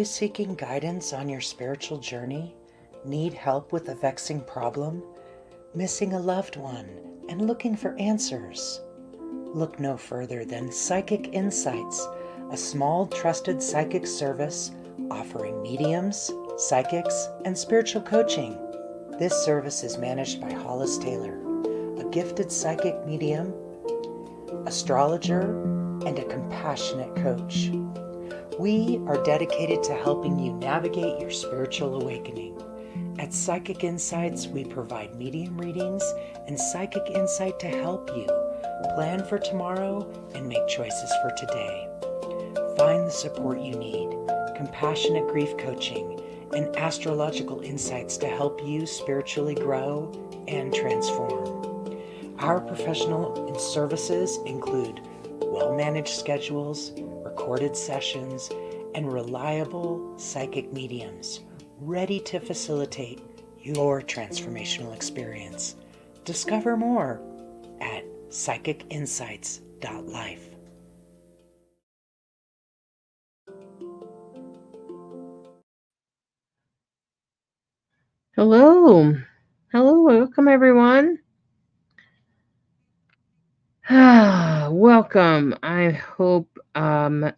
you seeking guidance on your spiritual journey? Need help with a vexing problem? Missing a loved one and looking for answers? Look no further than Psychic Insights, a small trusted psychic service offering mediums, psychics, and spiritual coaching. This service is managed by Hollis Taylor, a gifted psychic medium, astrologer, and a compassionate coach. We are dedicated to helping you navigate your spiritual awakening. At Psychic Insights, we provide medium readings and psychic insight to help you plan for tomorrow and make choices for today. Find the support you need, compassionate grief coaching, and astrological insights to help you spiritually grow and transform. Our professional services include well-managed schedules, recorded sessions, and reliable psychic mediums ready to facilitate your transformational experience. Discover more at psychicinsights.life. Hello. Welcome everyone. Welcome. I hope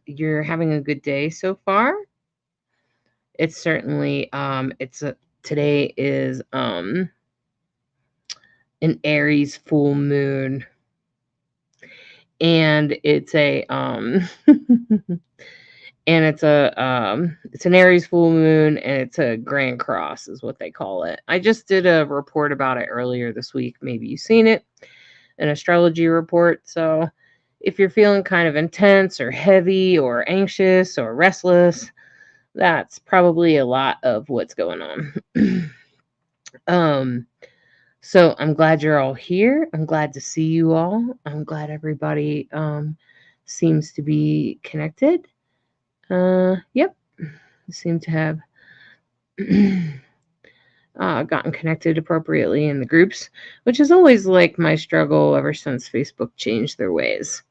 you're having a good day so far. It's certainly today is an Aries full moon, and it's a and it's an Aries full moon, and it's a Grand Cross is what they call it. I just did a report about it earlier this week. Maybe you've seen it, an astrology report. So if you're feeling kind of intense or heavy or anxious or restless, that's probably a lot of what's going on. So I'm glad you're all here. I'm glad to see you all. I'm glad everybody seems to be connected. Yep. Seem to have gotten connected appropriately in the groups, which is always like my struggle ever since Facebook changed their ways.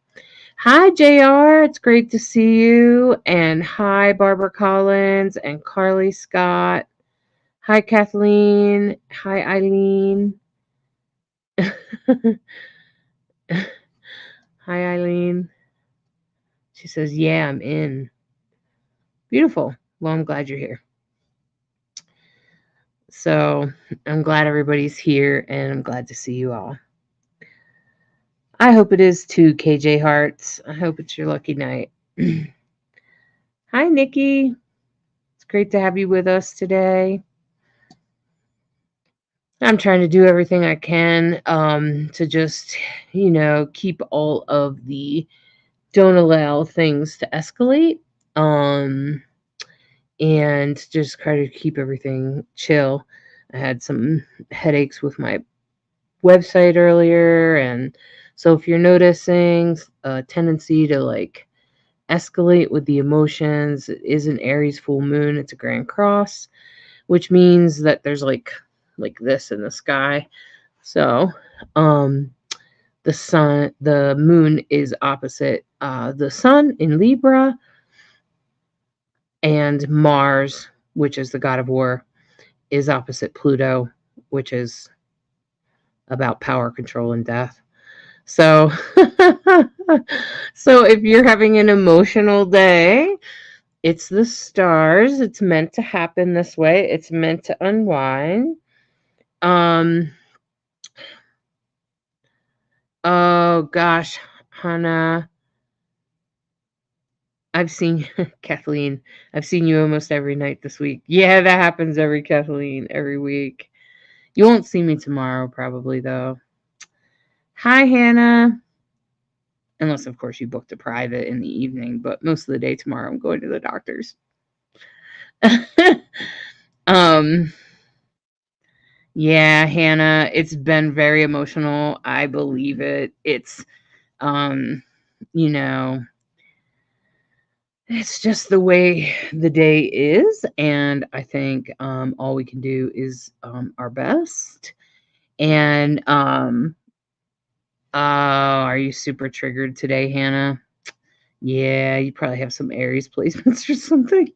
Hi, JR. It's great to see you. And hi, Barbara Collins and Carly Scott. Hi, Kathleen. Hi, Eileen. Hi, Eileen. She says, yeah, I'm in. Beautiful. Well, I'm glad you're here. So I'm glad everybody's here, and I'm glad to see you all. I hope it is too, KJ Hearts. I hope it's your lucky night. Hi, Nikki. It's great to have you with us today. I'm trying to do everything I can to just, keep all of the don't allow things to escalate and just try to keep everything chill. I had some headaches with my website earlier, and so if you're noticing a tendency to escalate with the emotions, it is an Aries full moon. It's a Grand Cross, which means that there's like this in the sky. So the moon is opposite the sun in Libra, and Mars, which is the god of war, is opposite Pluto, which is about power, control, and death. So so if you're having an emotional day, it's the stars. It's meant to happen this way. It's meant to unwind. Oh gosh, Hannah, I've seen Kathleen. I've seen you almost every night this week. Yeah, that happens every week. You won't see me tomorrow probably though. Hi, Hannah. Unless of course you booked a private in the evening, but most of the day tomorrow I'm going to the doctor's. Yeah, Hannah, it's been very emotional. I believe it. It's it's just the way the day is, and I think all we can do is our best. And are you super triggered today, Hannah? Yeah, you probably have some Aries placements or something.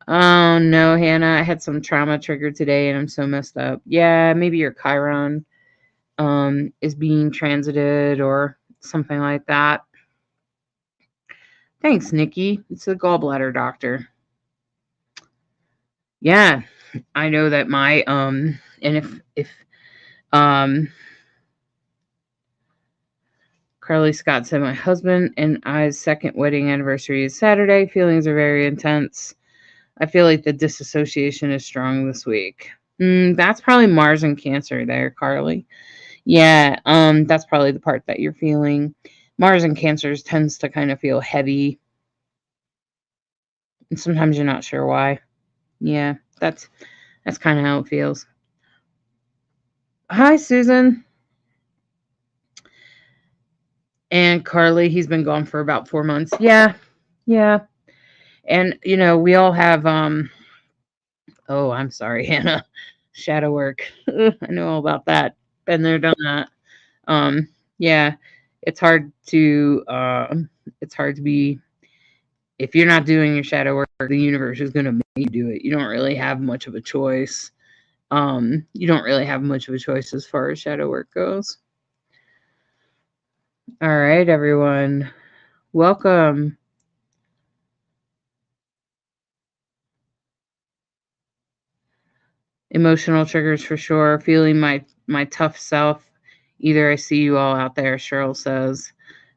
Oh no, Hannah, I had some trauma triggered today and I'm so messed up. Yeah, maybe your Chiron is being transited or something like that. Thanks, Nikki. It's the gallbladder doctor. Yeah, I know that my and if um Carly Scott said my husband and I's second wedding anniversary is Saturday. Feelings are very intense. I feel like the disassociation is strong this week. That's probably Mars and Cancer there, Carly. Yeah, that's probably the part that you're feeling. Mars and Cancers tends to kind of feel heavy, and sometimes you're not sure why. Yeah, that's kind of how it feels. Hi, Susan. And Carly, he's been gone for about 4 months. Yeah. Yeah. And we all have oh, I'm sorry, Hannah. Shadow work. I know all about that. Been there, done that. Yeah. It's hard to be if you're not doing your shadow work, the universe is gonna make you do it. You don't really have much of a choice. You don't really have much of a choice as far as shadow work goes. All right, everyone. Welcome. Emotional triggers for sure. Feeling my tough self. Either I see you all out there, Cheryl says.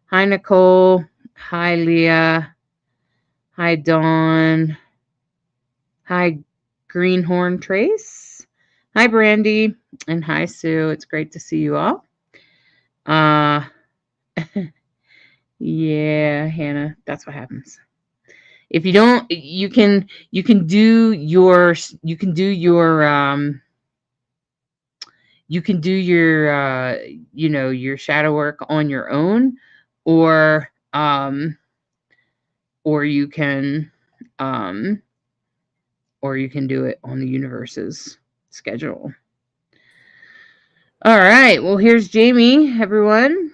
Hi, Nicole. Hi, Leah. Hi, Dawn. Hi, Greenhorn Trace. Hi, Brandy. And hi, Sue. It's great to see you all. Yeah, Hannah, that's what happens. If you don't, you can do your your shadow work on your own, or you can do it on the universe's schedule. All right, well, here's Jamie, everyone.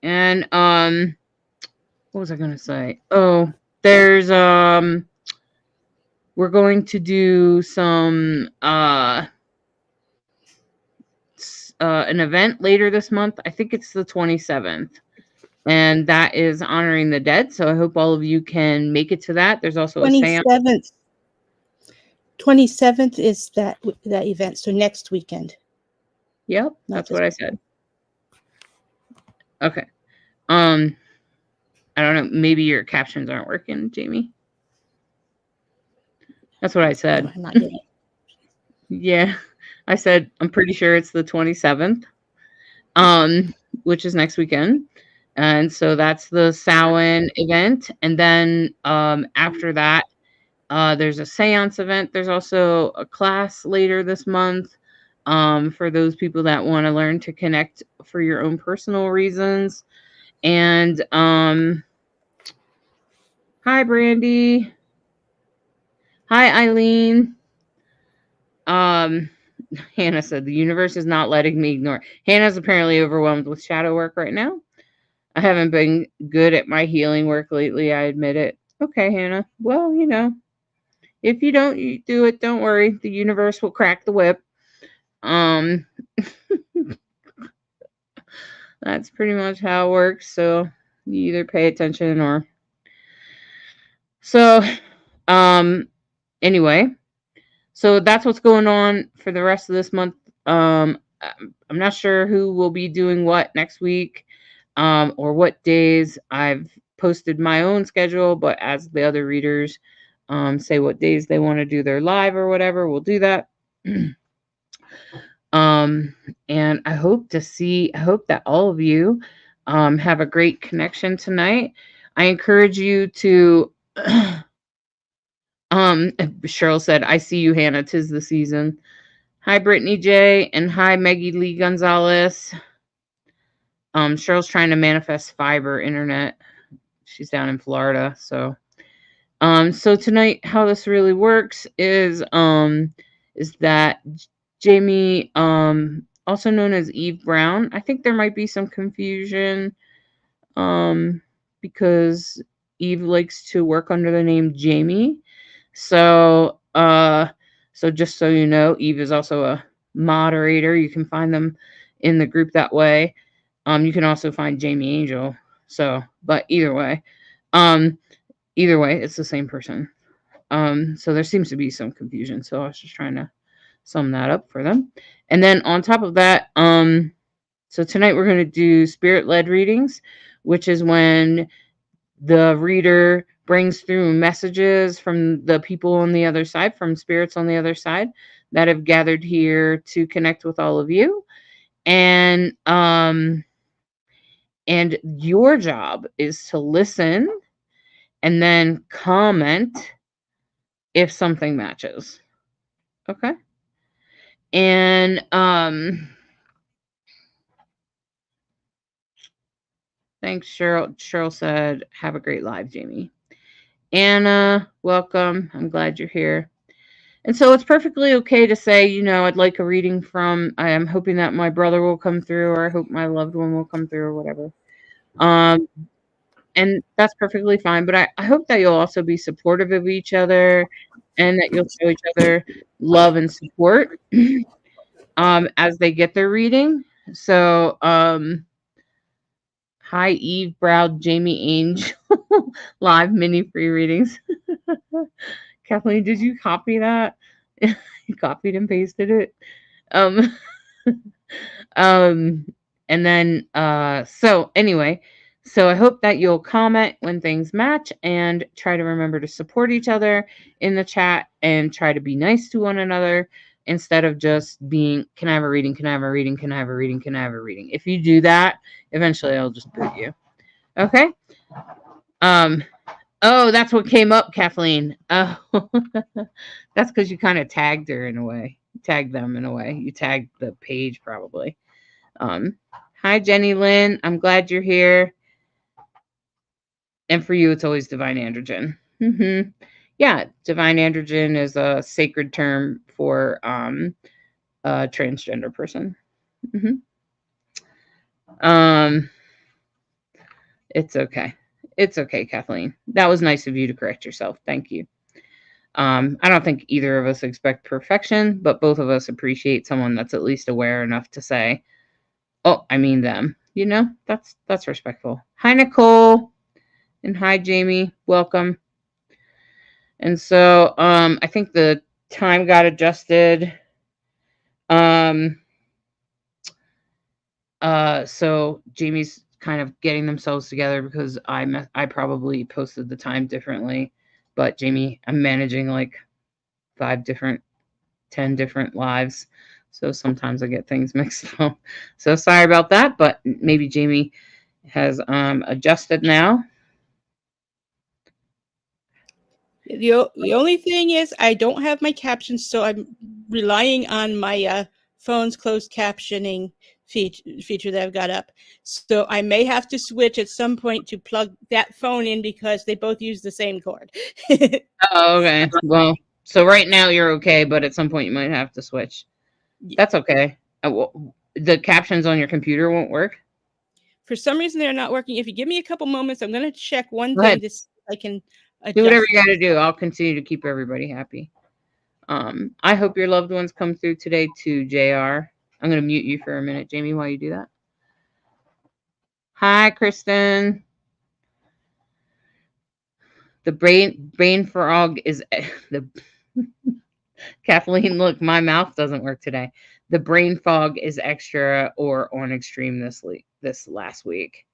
And what was I going to say? Oh, there's we're going to do some an event later this month. I think it's the 27th. And that is honoring the dead. So I hope all of you can make it to that. There's also a seance. 27th is that event. So next weekend. Yep, that's what I said. Okay. I don't know. Maybe your captions aren't working, Jamie. That's what I said. No, not yet. Yeah, I said I'm pretty sure it's the 27th, which is next weekend. And so that's the Samhain event. And then after that, there's a seance event. There's also a class later this month for those people that want to learn to connect for your own personal reasons. And hi, Brandy. Hi, Eileen. Hannah said the universe is not letting me ignore. Hannah's apparently overwhelmed with shadow work right now. I haven't been good at my healing work lately, I admit it. Okay, Hannah. Well, if you don't do it, don't worry. The universe will crack the whip. That's pretty much how it works. So you either pay attention or so anyway. So that's what's going on for the rest of this month. I'm not sure who will be doing what next week, or what days. I've posted my own schedule, but as the other readers say what days they want to do their live or whatever, we'll do that. And I hope that all of you have a great connection tonight. I encourage you to Cheryl said, I see you, Hannah. 'Tis the season. Hi, Brittany J. And hi, Maggie Lee Gonzalez. Cheryl's trying to manifest fiber internet. She's down in Florida. So tonight, how this really works is that Jamie, also known as Eve Brown, I think there might be some confusion, because Eve likes to work under the name Jamie. So, so just so you know, Eve is also a moderator. You can find them in the group that way. You can also find Jamie Angel. So, but um, either way, it's the same person. So there seems to be some confusion. So I was just trying to sum that up for them. And then on top of that, so tonight we're going to do spirit-led readings, which is when the reader brings through messages from the people on the other side, from spirits on the other side that have gathered here to connect with all of you. And your job is to listen and then comment if something matches. Okay? And thanks, Cheryl. Cheryl said, "Have a great live, Jamie." Anna, welcome. I'm glad you're here. And so it's perfectly okay to say, I'd like a reading from, I am hoping that my brother will come through, or I hope my loved one will come through, or whatever. And that's perfectly fine. But I hope that you'll also be supportive of each other and that you'll show each other love and support as they get their reading. So, hi, Eve, Browd, Jamie Angel, live mini free readings. Kathleen, did you copy that? You copied and pasted it. Um, and then, so anyway, so I hope that you'll comment when things match and try to remember to support each other in the chat and try to be nice to one another instead of just being, can I have a reading? Can I have a reading? Can I have a reading? Can I have a reading? If you do that, eventually I'll just boot you. Okay. Oh, that's what came up, Kathleen. Oh, that's because you kind of tagged her in a way. Tagged them in a way. You tagged the page probably. Hi, Jenny Lynn. I'm glad you're here. And for you, it's always divine androgen. Yeah, divine androgen is a sacred term for a transgender person. It's okay. It's okay, Kathleen. That was nice of you to correct yourself. Thank you. I don't think either of us expect perfection, but both of us appreciate someone that's at least aware enough to say, "Oh, I mean them." That's respectful. Hi, Nicole, and hi, Jamie. Welcome. And so, I think the time got adjusted. So Jamie's kind of getting themselves together because I probably posted the time differently, but Jamie, I'm managing like 10 different lives. So sometimes I get things mixed up. So sorry about that, but maybe Jamie has adjusted now. The only thing is I don't have my captions, so I'm relying on my phone's closed captioning feature that I've got up. So I may have to switch at some point to plug that phone in because they both use the same cord. Oh, okay. Well, so right now you're okay, but at some point you might have to switch. That's okay. The captions on your computer won't work? For some reason, they're not working. If you give me a couple moments, I'm going to check one Go thing ahead. to see if I can adjust. Do whatever you got to do. I'll continue to keep everybody happy. I hope your loved ones come through today too, JR. I'm going to mute you for a minute, Jamie, while you do that. Hi, Kristen. The brain frog is the Kathleen, look, my mouth doesn't work today. The brain fog is extra or on extreme this last week.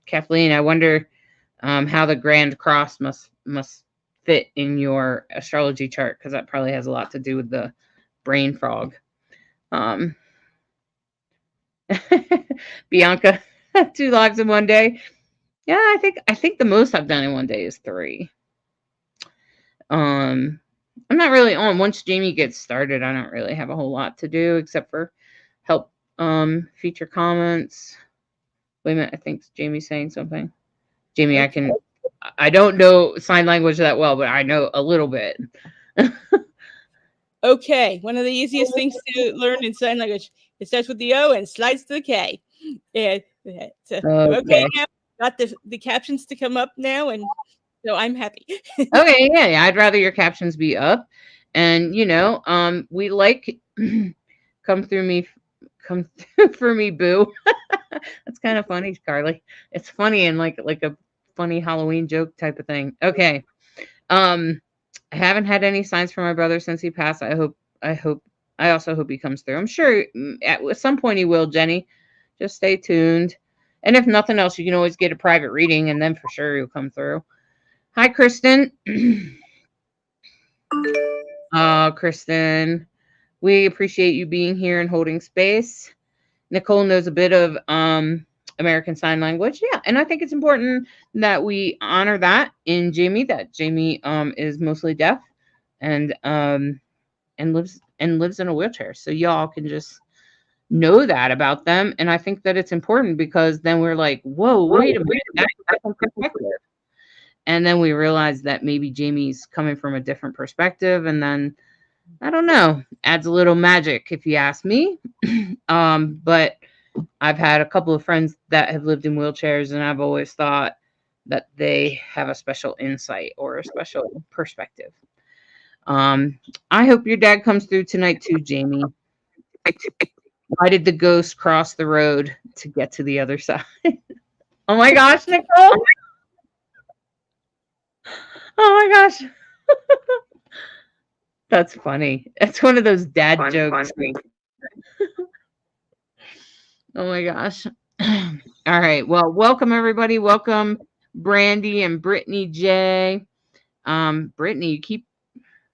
Kathleen, I wonder how the Grand Cross must fit in your astrology chart, because that probably has a lot to do with the brain fog. Bianca, 2 lives in one day. Yeah, I think the most I've done in one day is 3. I'm not really on. Once Jamie gets started, I don't really have a whole lot to do except for help feature comments. Wait a minute, I think Jamie's saying something. Jamie, okay. I don't know sign language that well, but I know a little bit. Okay, one of the easiest things to learn in sign language. It starts with the O and slides to the K. Yeah. So, okay, now got the captions to come up now, and So I'm happy. Okay, yeah, I'd rather your captions be up. And we like come through me come through for me, boo. That's kind of funny, Carly. It's funny and like a funny Halloween joke type of thing. Okay. Um I haven't had any signs from my brother since he passed. I also hope he comes through. I'm sure at some point he will, Jenny. Just stay tuned. And if nothing else, you can always get a private reading and then for sure he'll come through. Hi, Kristen. Kristen, we appreciate you being here and holding space. Nicole knows a bit of American Sign Language. Yeah, and I think it's important that we honor that in Jamie, that Jamie is mostly deaf and lives in a wheelchair. So y'all can just know that about them. And I think that it's important because then we're like, whoa, wait a minute, that's a different perspective. And then we realize that maybe Jamie's coming from a different perspective, and then I don't know, adds a little magic if you ask me. But I've had a couple of friends that have lived in wheelchairs, and I've always thought that they have a special insight or a special perspective. I hope your dad comes through tonight too, Jamie. Why did the ghost cross the road to get to the other side? Oh my gosh, Nicole. Oh my gosh. That's funny. That's one of those dad jokes. Oh my gosh. All right. Well, welcome everybody. Welcome Brandy and Brittany J. Brittany, you keep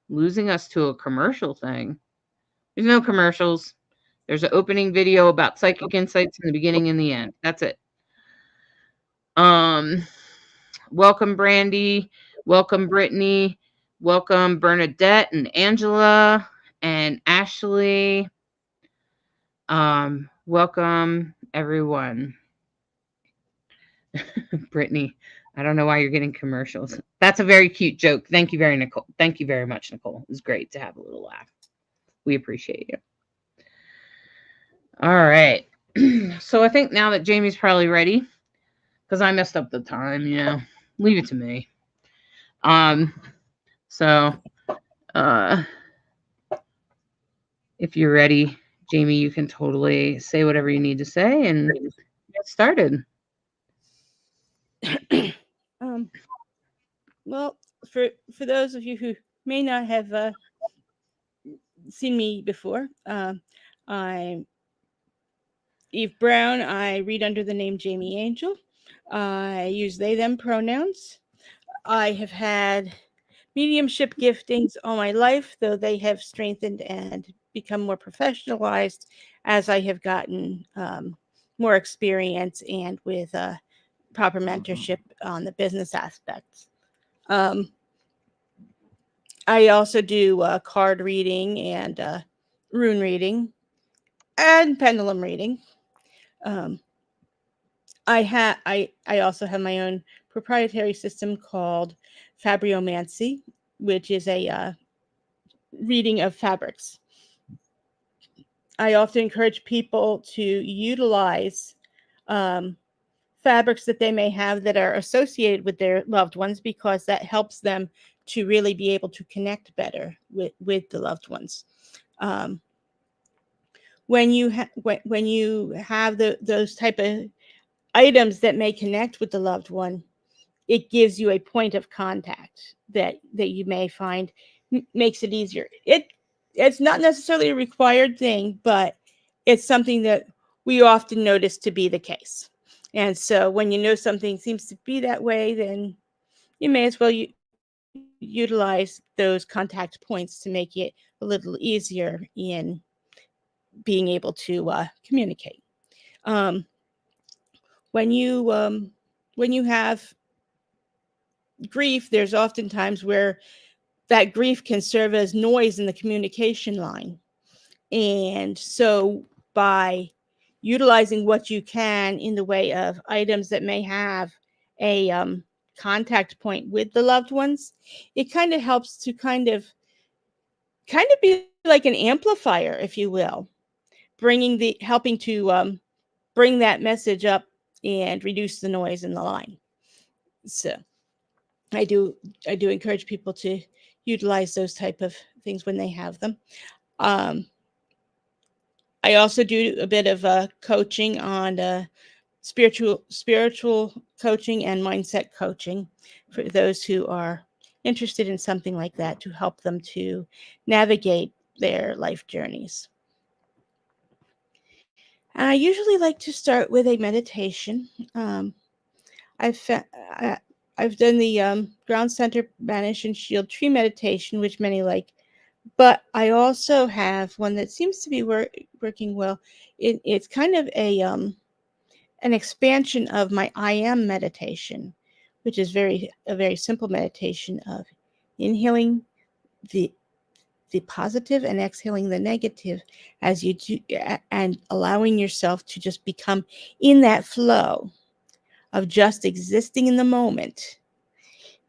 losing us to a commercial thing. There's no commercials. There's an opening video about psychic insights in the beginning and the end. That's it. Welcome Brandy. Welcome Brittany. Welcome Bernadette and Angela and Ashley. Welcome everyone. Brittany, I don't know why you're getting commercials. That's a very cute joke. Thank you very much, Nicole. It was great to have a little laugh. We appreciate you. All right. So I think now that Jamie's probably ready, because I messed up the time, leave it to me. So if you're ready, Jamie, you can totally say whatever you need to say and get started. Well, for those of you who may not have seen me before, I'm Eve Brown. I read under the name Jamie Angel. I use they, them pronouns. I have had mediumship giftings all my life, though they have strengthened and become more professionalized as I have gotten more experience and with proper mentorship on the business aspects. I also do card reading and rune reading and pendulum reading. I also have my own proprietary system called Fabriomancy, which is a reading of fabrics. I often encourage people to utilize fabrics that they may have that are associated with their loved ones, because that helps them to really be able to connect better with the loved ones. When you have those type of items that may connect with the loved one, it gives you a point of contact that you may find makes it easier. It's not necessarily a required thing, but it's something that we often notice to be the case. And so when you know something seems to be that way, then you may as well utilize those contact points to make it a little easier in being able to communicate. When you have grief, there's often times where that grief can serve as noise in the communication line. And so by utilizing what you can in the way of items that may have a contact point with the loved ones, it kind of helps to kind of be like an amplifier, if you will, helping to bring that message up and reduce the noise in the line. So I do encourage people to utilize those type of things when they have them. I also do a bit of coaching on spiritual coaching and mindset coaching for those who are interested in something like that, to help them to navigate their life journeys. And I usually like to start with a meditation. I've done the ground center banish and shield tree meditation, which many like, but I also have one that seems to be working well. It's kind of an expansion of my I am meditation, which is a very simple meditation of inhaling the positive and exhaling the negative as you do, and allowing yourself to just become in that flow of just existing in the moment,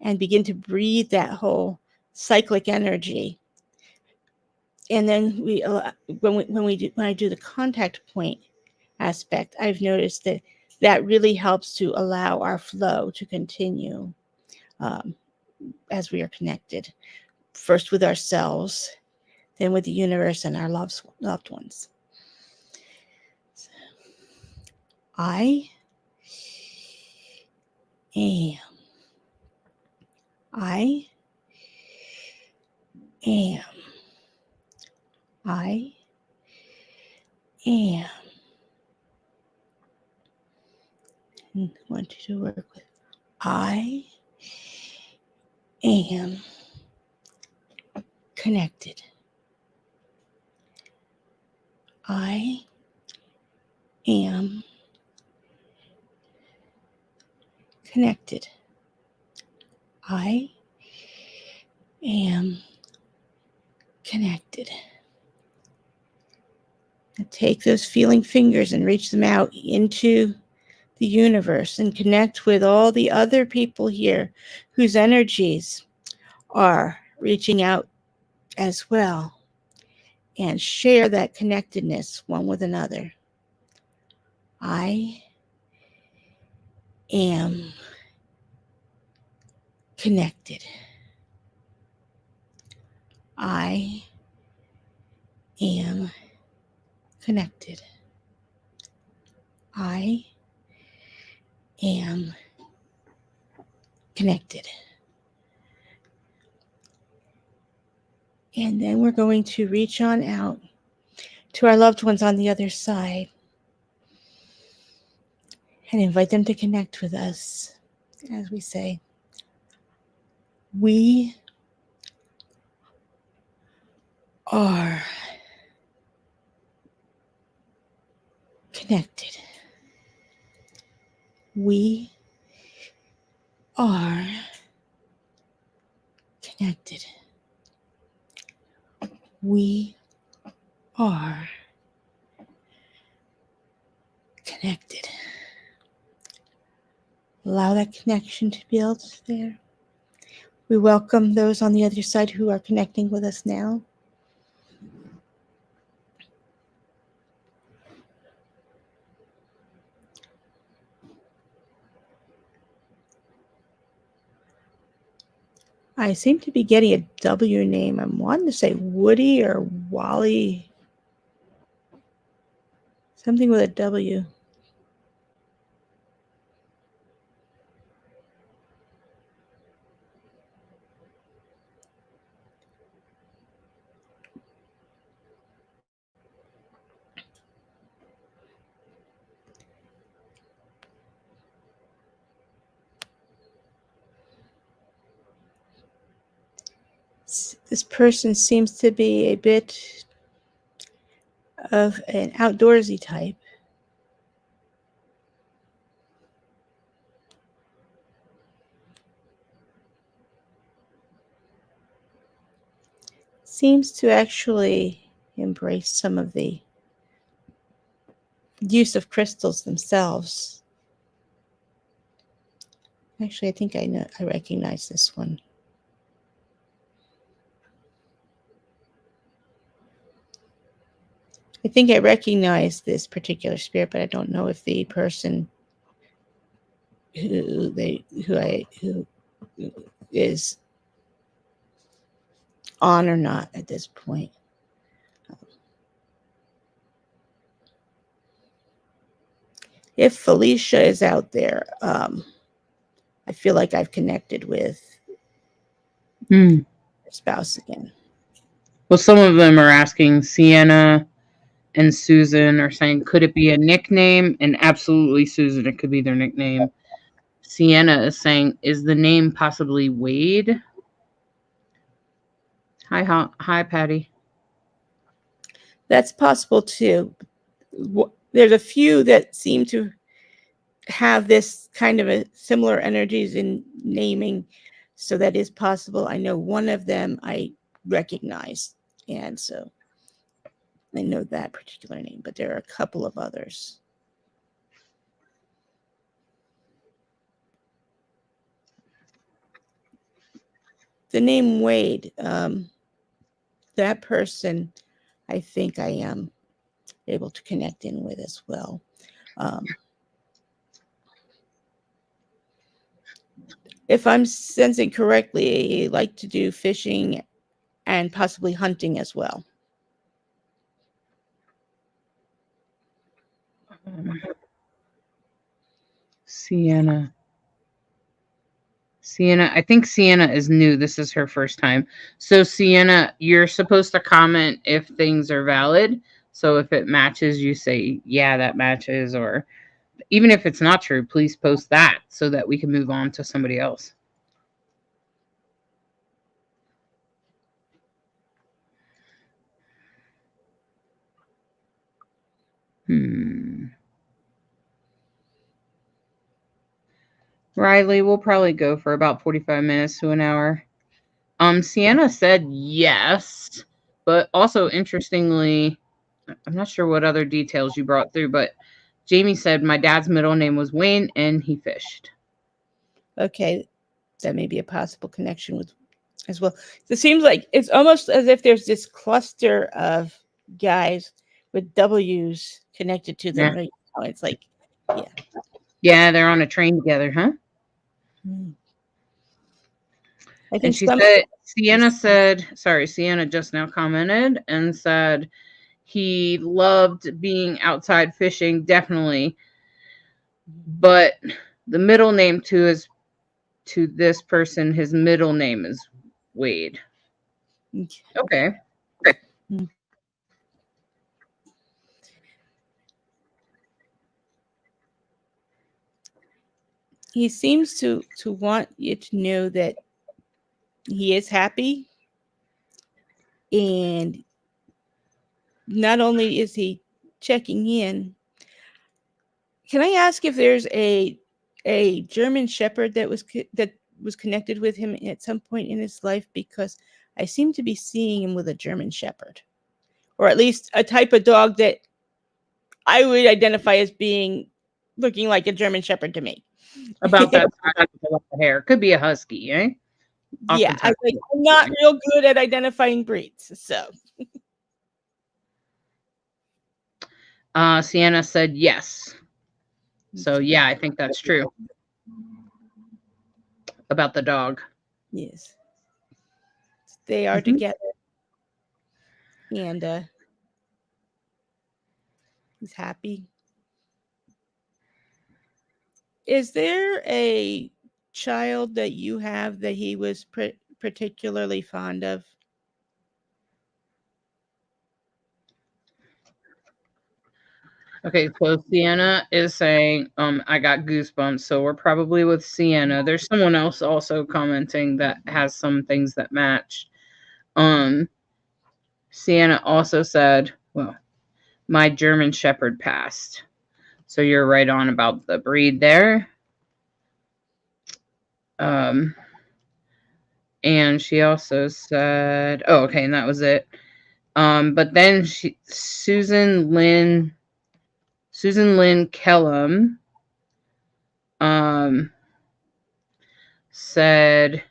and begin to breathe that whole cyclic energy. And then when I do the contact point aspect, I've noticed that really helps to allow our flow to continue, as we are connected, first with ourselves, then with the universe and our loved ones. I am. I am. I am. And I want you to work with I am connected. I am connected. I am connected. Now take those feeling fingers and reach them out into the universe and connect with all the other people here whose energies are reaching out as well, and share that connectedness one with another. I am connected. I am connected. I am connected. And then we're going to reach on out to our loved ones on the other side and invite them to connect with us as we say, we are connected. We are connected. We are connected. Allow that connection to build there. We welcome those on the other side who are connecting with us now. I seem to be getting a W name. I'm wanting to say Woody or Wally. Something with a W. This person seems to be a bit of an outdoorsy type. Seems to actually embrace some of the use of crystals themselves. Actually, I think I recognize this one. I think I recognize this particular spirit, but I don't know if the person who is on or not at this point. If Felicia is out there, I feel like I've connected with her spouse again. Well, some of them are asking, Sienna and Susan are saying, could it be a nickname? And absolutely, Susan, it could be their nickname. Sienna is saying, is the name possibly Wade? Hi, Patty. That's possible too. There's a few that seem to have this kind of a similar energies in naming, so that is possible. I know one of them I recognize, and so I know that particular name, but there are a couple of others. The name Wade, that person, I think I am able to connect in with as well. If I'm sensing correctly, I like to do fishing and possibly hunting as well. Sienna, I think Sienna is new. This is her first time. So Sienna, you're supposed to comment if things are valid. So if it matches, you say, yeah, that matches. Or even if it's not true, please post that so that we can move on to somebody else. Riley, we'll probably go for about 45 minutes to an hour. Sienna said yes, but also interestingly, I'm not sure what other details you brought through, but Jamie said my dad's middle name was Wayne and he fished. Okay, that may be a possible connection with as well. It seems like it's almost as if there's this cluster of guys with W's connected to them right now. It's like, yeah. Yeah, they're on a train together, huh? I think and she said, Sienna just now commented and said he loved being outside fishing, definitely. But the middle name to this person, his middle name is Wade. Okay. He seems to want you to know that he is happy, and not only is he checking in. Can I ask if there's a German Shepherd that was connected with him at some point in his life? Because I seem to be seeing him with a German Shepherd, or at least a type of dog that I would identify as being looking like a German Shepherd to me. About that hair. Could be a husky, eh? Yeah, I'm not real good at identifying breeds, so. Sienna said yes. So yeah, I think that's true. About the dog. Yes. They are together. And he's happy. Is there a child that you have that he was particularly fond of? Okay, so Sienna is saying, I got goosebumps, so we're probably with Sienna. There's someone else also commenting that has some things that match. Sienna also said, well, my German Shepherd passed. So you're right on about the breed there. And she also said, oh, okay, and that was it. But then Susan Lynn Kellum said,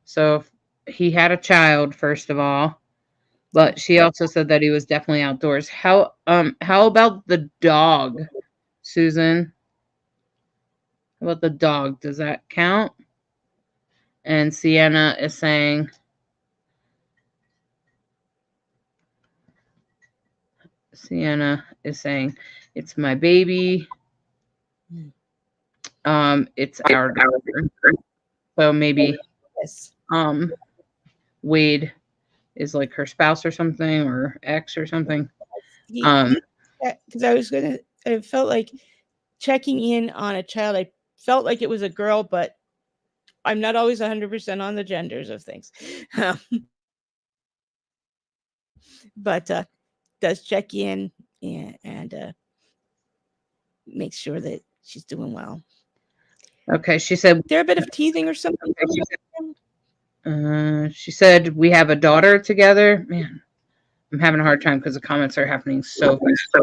so he had a child, first of all, but she also said that he was definitely outdoors. How about the dog, Susan? How about the dog? Does that count? And Sienna is saying, it's my baby. It's our daughter. So maybe Yes. Wade is like her spouse or something, or ex or something. Because I felt like checking in on a child. I felt like it was a girl, but I'm not always 100% on the genders of things. But does check in and make sure that she's doing well. Okay, she said there a bit of teething or something. She said we have a daughter together. Man, I'm having a hard time because the comments are happening so fast.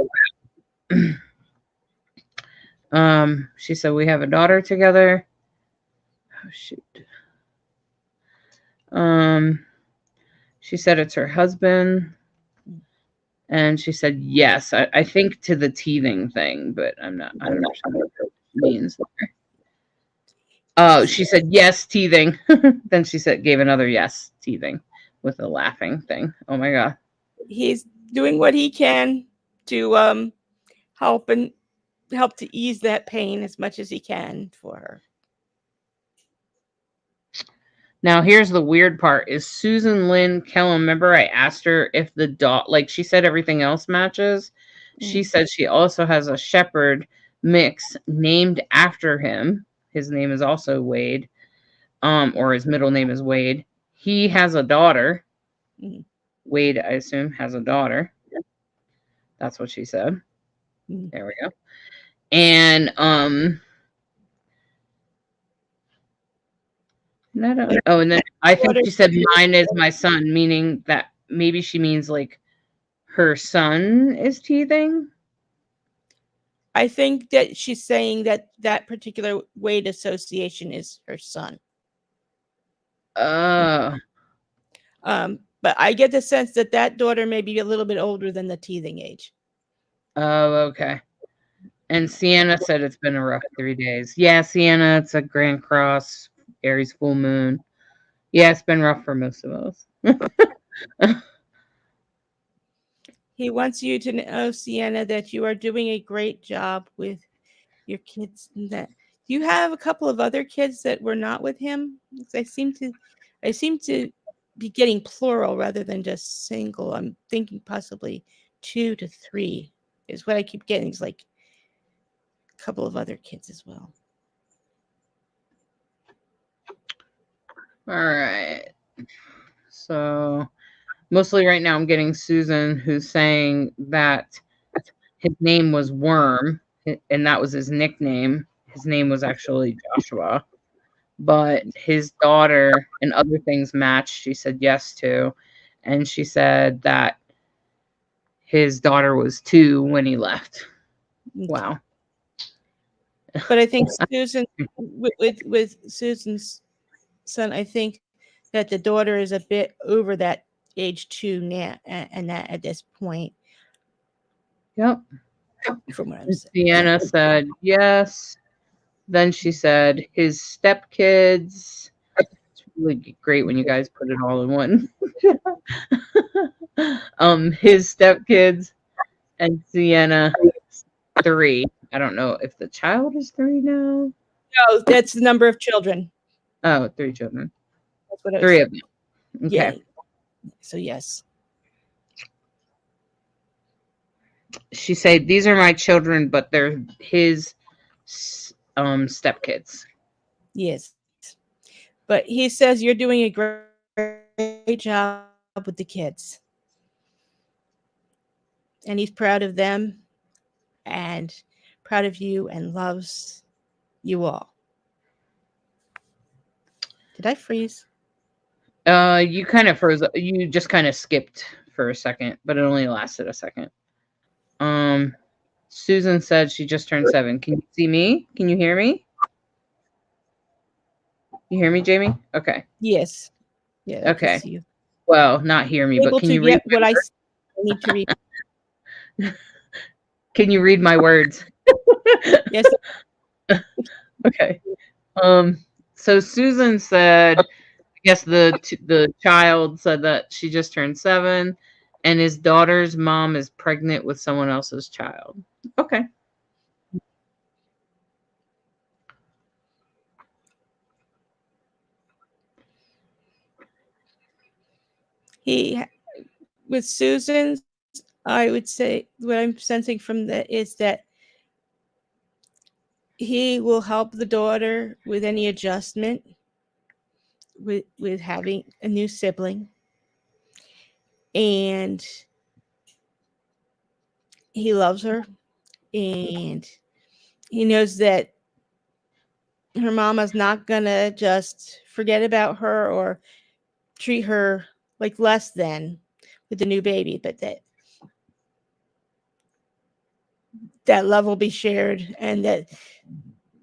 She said we have a daughter together. Oh shoot. She said it's her husband. And she said yes. I think to the teething thing, but I'm not sure what that means. Oh, she said yes, teething. Then she gave another yes, teething, with a laughing thing. Oh my god. He's doing what he can to help to ease that pain as much as he can for her. Now here's the weird part: is Susan Lynn Kellum? Remember, I asked her if the dog, like she said, everything else matches. She said she also has a shepherd mix named after him. His name is also Wade, or his middle name is Wade. He has a daughter. Wade, I assume, has a daughter. That's what she said. There we go. And and then I think she said mine is my son, meaning that maybe she means like her son is teething. I think that she's saying that particular Wade association is her son. But I get the sense that daughter may be a little bit older than the teething age. Oh, okay. And Sienna said it's been a rough 3 days. Yeah, Sienna, it's a Grand Cross, Aries full moon. Yeah, it's been rough for most of us. He wants you to know, Sienna, that you are doing a great job with your kids. That you have a couple of other kids that were not with him. I seem to be getting plural rather than just single. I'm thinking possibly 2 to 3 is what I keep getting. It's like a couple of other kids as well. All right. So mostly right now I'm getting Susan, who's saying that his name was Worm, and that was his nickname. His name was actually Joshua. But his daughter and other things matched. She said yes to. And she said that his daughter was 2 when he left. Wow. But I think Susan, with Susan's son, I think that the daughter is a bit over that age 2 now, and that at this point. Yep. From what I'm saying. Sienna said yes. Then she said his stepkids. It's really great when you guys put it all in one. His stepkids and Sienna 3. I don't know if the child is 3 now. No, that's the number of children. Oh, 3 children. That's what 3 of them. Okay. Yeah. So yes. She said these are my children, but they're his stepkids. Yes. But he says you're doing a great job with the kids. And he's proud of them and proud of you and loves you all. Did I freeze? You kind of froze. You just kind of skipped for a second, but it only lasted a second. Susan said she just turned 7. Can you see me? Can you hear me? You hear me, Jamie? Okay. Yes. Yeah. Okay. I can see you. Well, not hear me, but can you read what I need to read? Can you read my words? Yes. Okay. So Susan said, I guess the child said that she just turned 7, and his daughter's mom is pregnant with someone else's child. Okay. He with Susan's, I would say what I'm sensing from that is that he will help the daughter with any adjustment with having a new sibling, and he loves her, and he knows that her mama's not gonna just forget about her or treat her like less than with the new baby, but that love will be shared, and that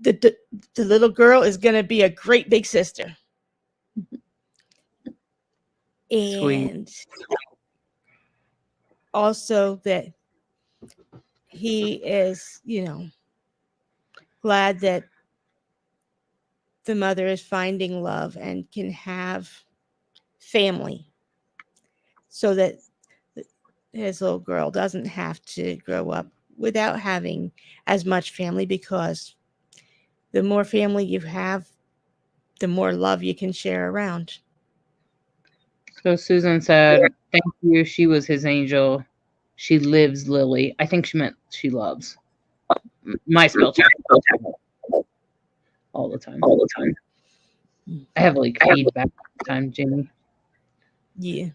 the little girl is going to be a great big sister. Sweet. And also that he is, glad that the mother is finding love and can have family, so that his little girl doesn't have to grow up without having as much family, because the more family you have, the more love you can share around. So Susan said, thank you. She was his angel. She lives, Lily. I think she meant she loves. My spell check all the time. I have like feedback all the time, Jamie. Yeah.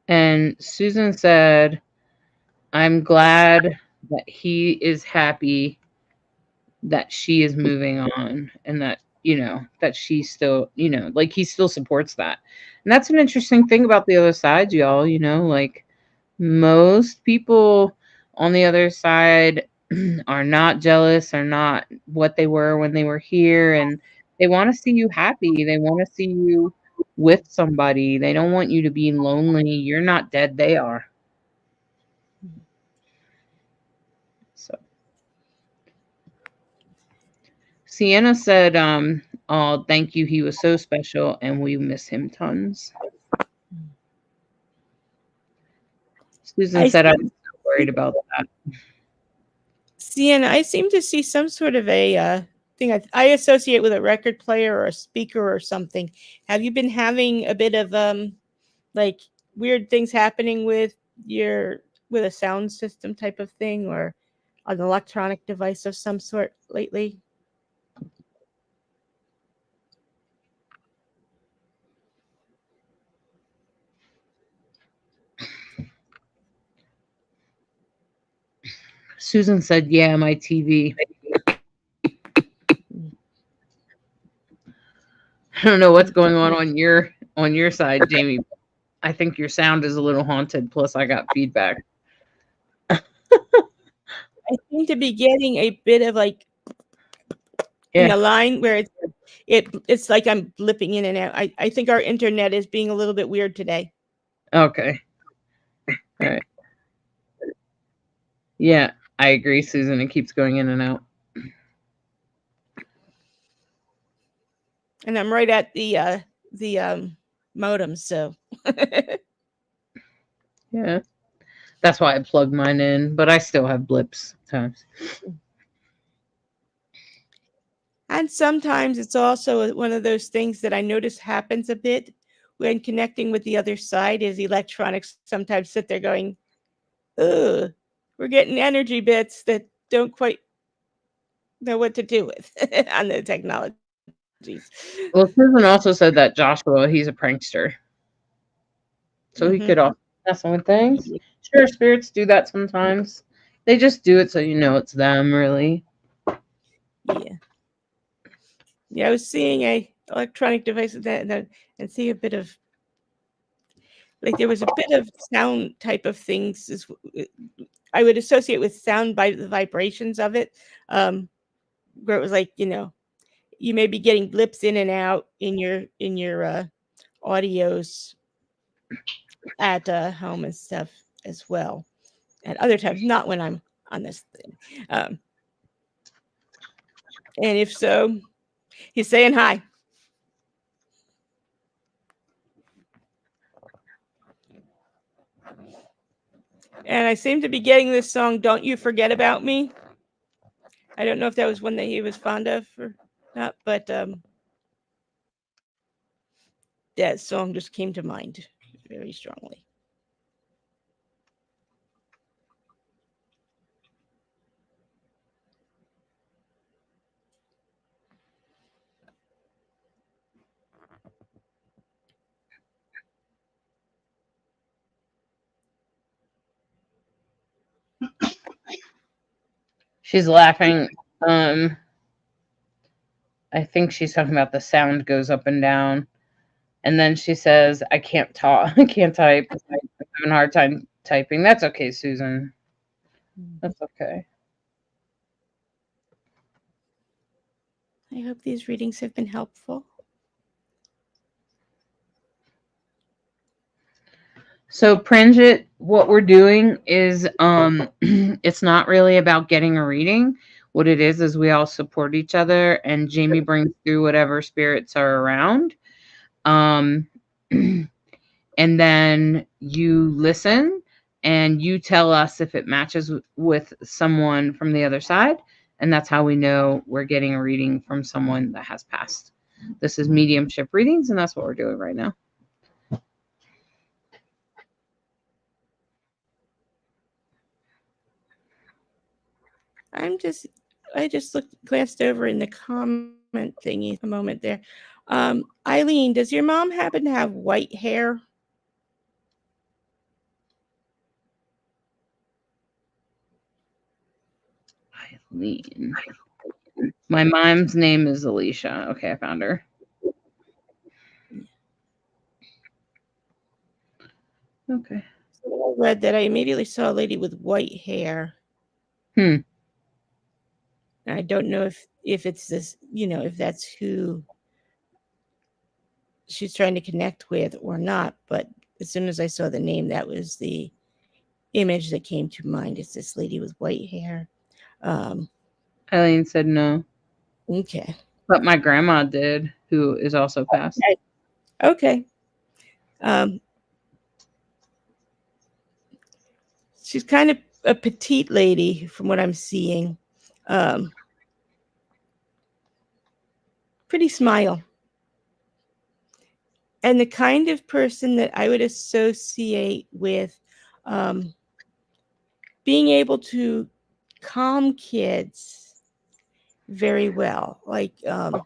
And Susan said, I'm glad that he is happy that she is moving on, and that, that she still, like he still supports that. And that's an interesting thing about the other side, y'all, like most people on the other side are not jealous, are not what they were when they were here, and they want to see you happy. They want to see you with somebody. They don't want you to be lonely. You're not dead, they are. So Sienna said, oh, thank you. He was so special and we miss him tons. Susan said, I was so worried about that. Sienna, I seem to see some sort of a thing I associate with a record player or a speaker or something. Have you been having a bit of like weird things happening with a sound system type of thing, or an electronic device of some sort lately? Susan said, yeah, my TV. I don't know what's going on your side, Jamie. I think your sound is a little haunted. Plus, I got feedback. I seem to be getting a bit of like in the line where it's like I'm blipping in and out. I think our internet is being a little bit weird today. Okay. All right. Yeah, I agree, Susan. It keeps going in and out. And I'm right at the modem, so yeah. That's why I plug mine in, but I still have blips sometimes. And sometimes it's also one of those things that I notice happens a bit when connecting with the other side, is electronics sometimes sit there going, ugh, we're getting energy bits that don't quite know what to do with on the technologies. Well, Susan also said that Joshua, he's a prankster. So he could also mess with things. Sure, spirits do that sometimes. They just do it so you know it's them, really. Yeah. Yeah, I was seeing a electronic device and see a bit of, like, there was a bit of sound type of things I would associate with sound by the vibrations of it, where it was like, you may be getting blips in and out in your audios at home and stuff as well. At other times, not when I'm on this thing. And if so, he's saying hi. And I seem to be getting this song, Don't You Forget About Me. I don't know if that was one that he was fond of or not, but that song just came to mind very strongly. She's laughing. I think she's talking about the sound goes up and down. And then she says, I can't talk. I can't type. I'm having a hard time typing. That's okay, Susan. That's okay. I hope these readings have been helpful. So Pranjit, what we're doing is it's not really about getting a reading. What it is we all support each other, and Jamie brings through whatever spirits are around. And then you listen and you tell us if it matches with someone from the other side, and that's how we know we're getting a reading from someone that has passed. This is mediumship readings, and that's what we're doing right now. I just glanced over in the comment thingy a moment there. Eileen, does your mom happen to have white hair? Eileen. My mom's name is Alicia. Okay, I found her. Okay. So I read that I immediately saw a lady with white hair. I don't know if it's this, if that's who she's trying to connect with or not. But as soon as I saw the name, that was the image that came to mind. It's this lady with white hair. Eileen said no. Okay. But my grandma did, who is also passed. Okay. She's kind of a petite lady from what I'm seeing. Pretty smile. And the kind of person that I would associate with being able to calm kids very well, like kind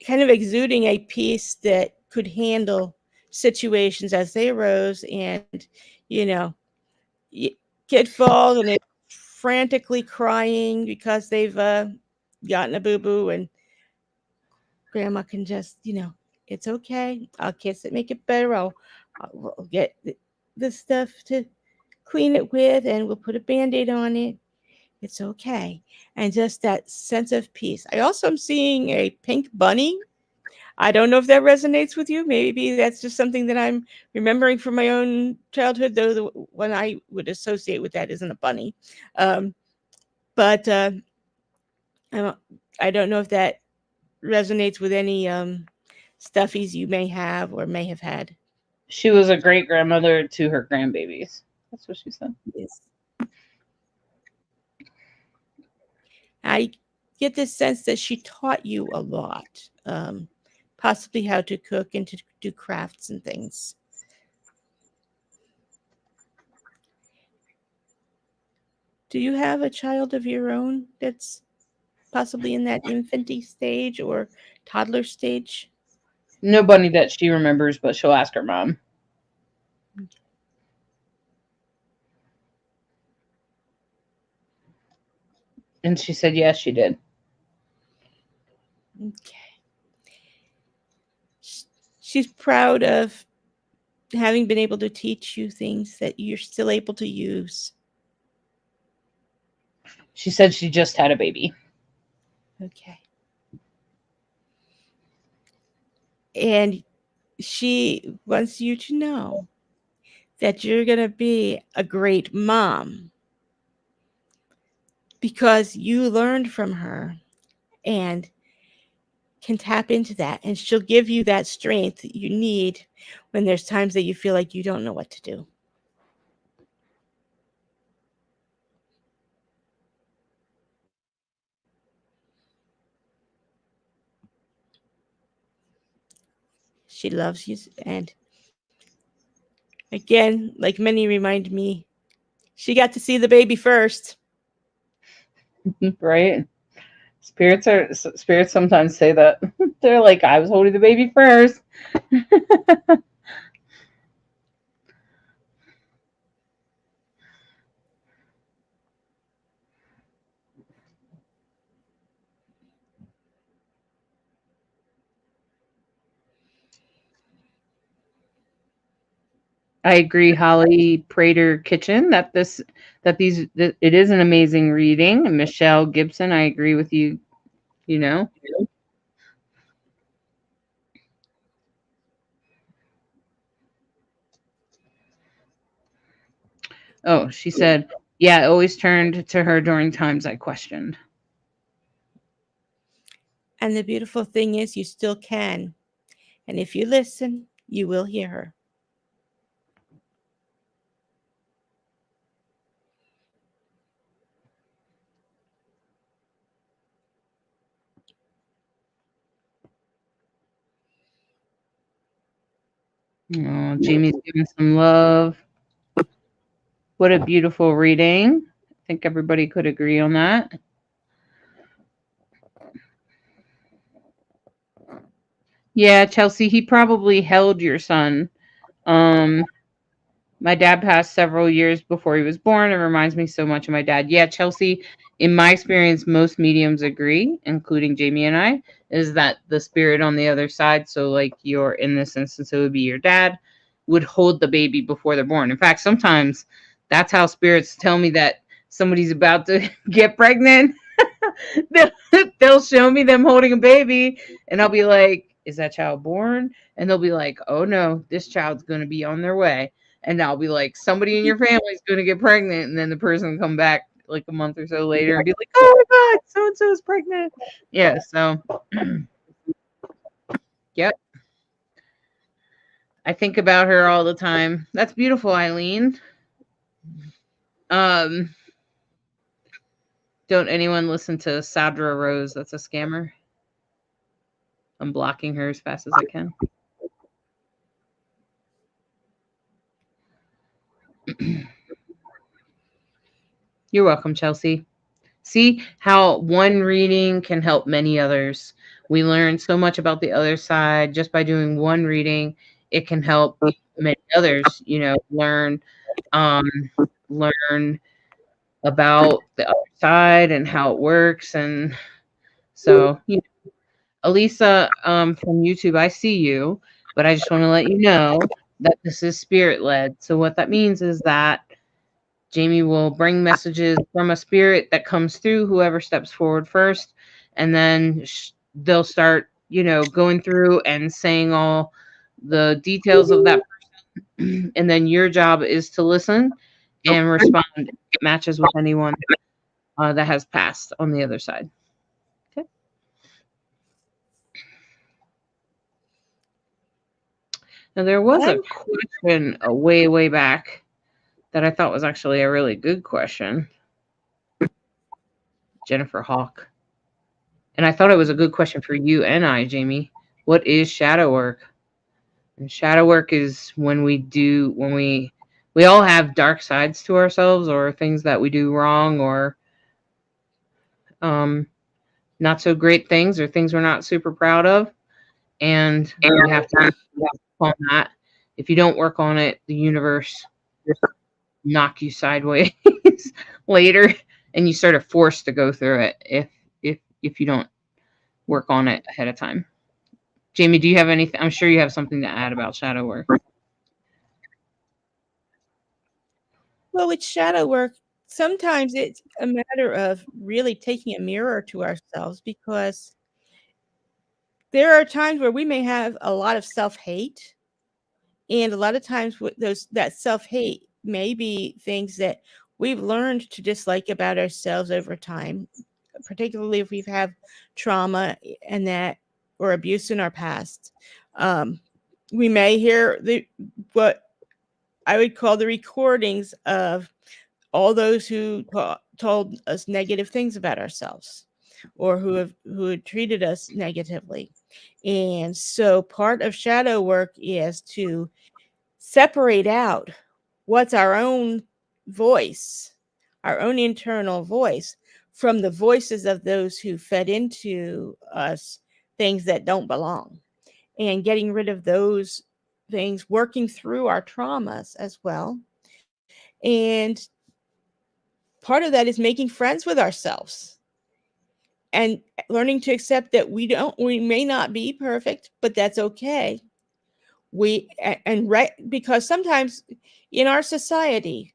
of exuding a peace that could handle situations as they arose. And, kid falls and it's frantically crying because they've gotten a boo-boo, and grandma can just, it's okay. I'll kiss it, make it better. We'll get the stuff to clean it with, and we'll put a Band-Aid on it. It's okay. And just that sense of peace. I also am seeing a pink bunny. I don't know if that resonates with you. Maybe that's just something that I'm remembering from my own childhood, though the one I would associate with that isn't a bunny. But I don't know if that resonates with any stuffies you may have or may have had. She was a great grandmother to her grandbabies. That's what she said. Yes. I get this sense that she taught you a lot, possibly how to cook and to do crafts and things. Do you have a child of your own that's possibly in that infanty stage or toddler stage? Nobody that she remembers, but she'll ask her mom. And she said, yes, she did. Okay. She's proud of having been able to teach you things that you're still able to use. She said she just had a baby. Okay. And she wants you to know that you're going to be a great mom because you learned from her and can tap into that. And she'll give you that strength that you need when there's times that you feel like you don't know what to do. She loves you. And again, like many remind me, she got to see the baby first. Right? Spirits sometimes say that. They're like, I was holding the baby first. I agree, Holly Prater Kitchen, that it is an amazing reading. And Michelle Gibson, I agree with you. You know. Oh, she said, yeah, I always turned to her during times I questioned. And the beautiful thing is, you still can. And if you listen, you will hear her. Oh, Jamie's giving some love. What a beautiful reading. I think everybody could agree on that. Yeah, Chelsea, he probably held your son. My dad passed several years before he was born. It reminds me so much of my dad. Yeah, Chelsea, in my experience, most mediums agree, including Jamie and I, is that the spirit on the other side, so like you're in this instance, it would be your dad, would hold the baby before they're born. In fact, sometimes that's how spirits tell me that somebody's about to get pregnant. they'll, they'll show me them holding a baby, and I'll be like, is that child born? And they'll be like, oh no, this child's going to be on their way. And I'll be like, somebody in your family is going to get pregnant. And then the person will come back like a month or so later and be like, oh my God, so and so is pregnant. Yeah. So, yep. I think about her all the time. That's beautiful, Eileen. Um, don't anyone listen to Sadra Rose. That's a scammer. I'm blocking her as fast as I can. You're welcome, Chelsea. See how one reading can help many others. We learn so much about the other side just by doing one reading. It can help many others, learn um, learn about the other side and how it works. And so, Elisa from YouTube, I see you, but I just want to let you know that this is spirit led. So what that means is that Jamie will bring messages from a spirit that comes through whoever steps forward first, and then they'll start, going through and saying all the details of that person, and then your job is to listen and respond if it matches with anyone that has passed on the other side. Okay. Now there was a question way, way back that I thought was actually a really good question. Jennifer Hawk. And I thought it was a good question for you and I, Jamie. What is shadow work? And shadow work is when we all have dark sides to ourselves, or things that we do wrong, or not so great things, or things we're not super proud of. And we have to work on that. If you don't work on it, the universe knock you sideways later, and you sort of forced to go through it if you don't work on it ahead of time. Jamie, do you have anything? I'm sure you have something to add about shadow work. Well, with shadow work, sometimes it's a matter of really taking a mirror to ourselves, because there are times where we may have a lot of self-hate, and a lot of times that self-hate may be things that we've learned to dislike about ourselves over time, particularly if we've had trauma and that or abuse in our past. Um, we may hear what I would call the recordings of all those who told us negative things about ourselves, or who had treated us negatively. And so part of shadow work is to separate out what's our own voice, our own internal voice, from the voices of those who fed into us things that don't belong, and getting rid of those things, working through our traumas as well. And part of that is making friends with ourselves and learning to accept that we may not be perfect, but that's okay. Because sometimes in our society,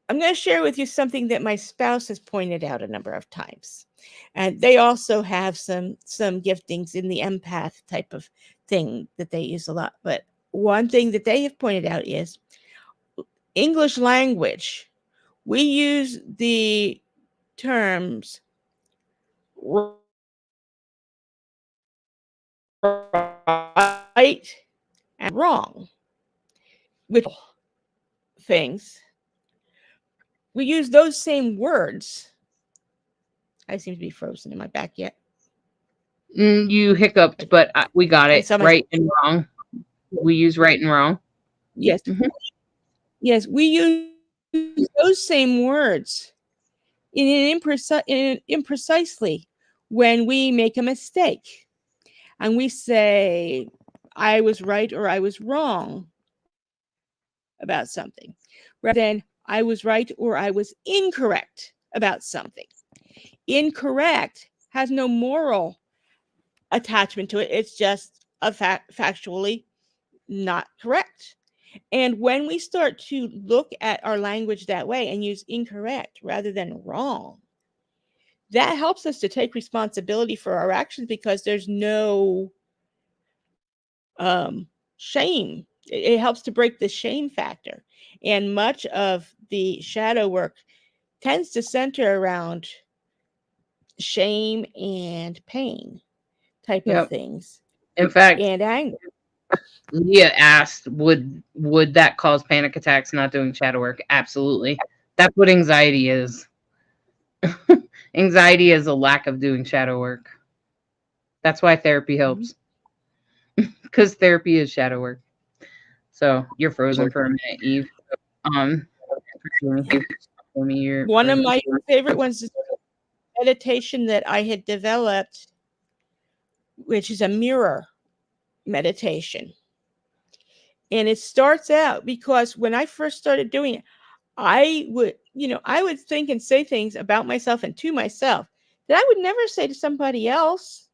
I'm going to share with you something that my spouse has pointed out a number of times. And they also have some giftings in the empath type of thing that they use a lot. But one thing that they have pointed out is English language. We use the terms right and wrong, which things. We use those same words. I seem to be frozen. Am I back yet? You hiccuped, but we got I it. saw Right and wrong. We use right and wrong. Yes. Mhm. Yes, we use those same words imprecisely when we make a mistake. And we say, I was right or I was wrong about something, rather than I was right or I was incorrect about something. Incorrect has no moral attachment to it. It's just factually not correct. And when we start to look at our language that way and use incorrect rather than wrong, that helps us to take responsibility for our actions, because there's no shame. It helps to break the shame factor. And much of the shadow work tends to center around shame and pain type of Yep. things, In fact, and anger. Leah asked, would that cause panic attacks not doing shadow work? Absolutely. That's what anxiety is. Anxiety is a lack of doing shadow work. That's why therapy helps. Because therapy is shadow work. So you're frozen for a minute, Eve. Um, for me, you're One of frozen. my favorite ones is meditation that I had developed, which is a mirror meditation. And it starts out because when I first started doing it, I would think and say things about myself and to myself that I would never say to somebody else.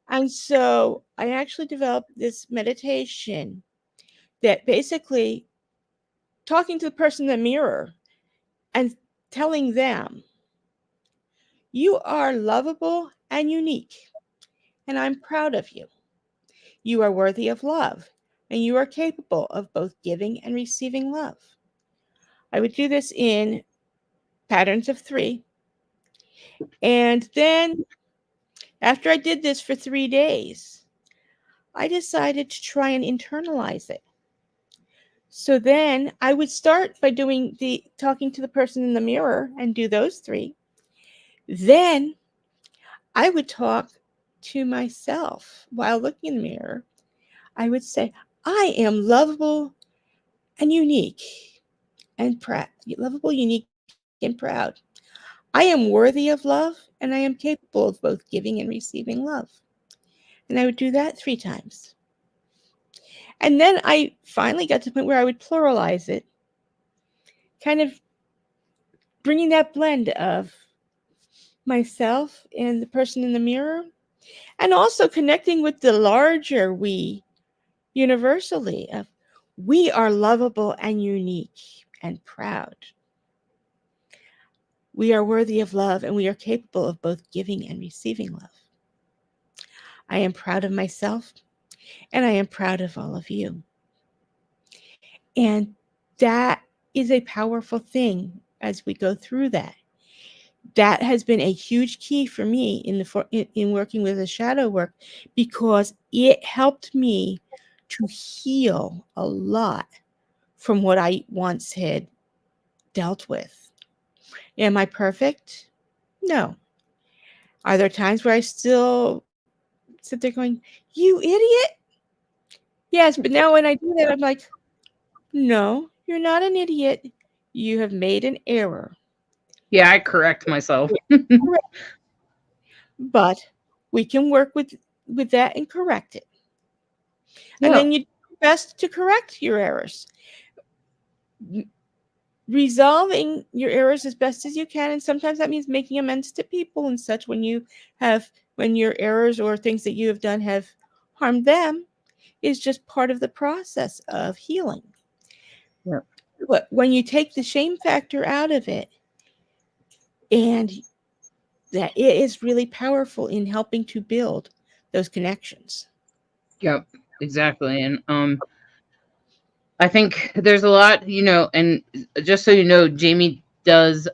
And so I actually developed this meditation that basically talking to the person in the mirror and telling them, you are lovable and unique, and I'm proud of you. You are worthy of love, and you are capable of both giving and receiving love. I would do this in patterns of 3. And then after I did this for 3 days, I decided to try and internalize it. So then I would start by doing the talking to the person in the mirror and do those 3. Then I would talk to myself while looking in the mirror. I would say, I am lovable and unique and proud. Lovable, unique, and proud. I am worthy of love, and I am capable of both giving and receiving love. And I would do that 3 times. And then I finally got to the point where I would pluralize it, kind of bringing that blend of myself and the person in the mirror, and also connecting with the larger we universally of we are lovable and unique and proud. We are worthy of love, and we are capable of both giving and receiving love. I am proud of myself, and I am proud of all of you. And that is a powerful thing as we go through that. That has been a huge key for me in working with the shadow work, because it helped me to heal a lot from what I once had dealt with. Am I perfect? No. Are there times where I still sit there going, "You idiot"? Yes, but now when I do that, I'm like, "No, you're not an idiot. You have made an error." Yeah, I correct myself. Correct. But we can work with that and correct it. And Yeah. then you do your best to correct your errors. Resolving your errors as best as you can, and sometimes that means making amends to people and such when your errors or things that you have done have harmed them, is just part of the process of healing. Yeah. But when you take the shame factor out of it, and that it is really powerful in helping to build those connections. Yep. Exactly. And I think there's a lot, and just so you know, Jamie does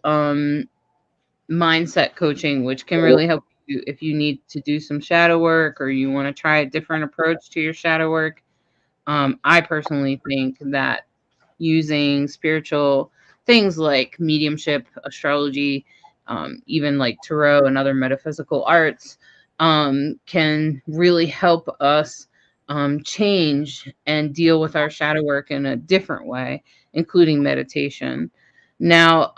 mindset coaching, which can really help you if you need to do some shadow work or you want to try a different approach to your shadow work. I personally think that using spiritual things like mediumship, astrology, even like tarot and other metaphysical arts, can really help us change and deal with our shadow work in a different way, including meditation. Now,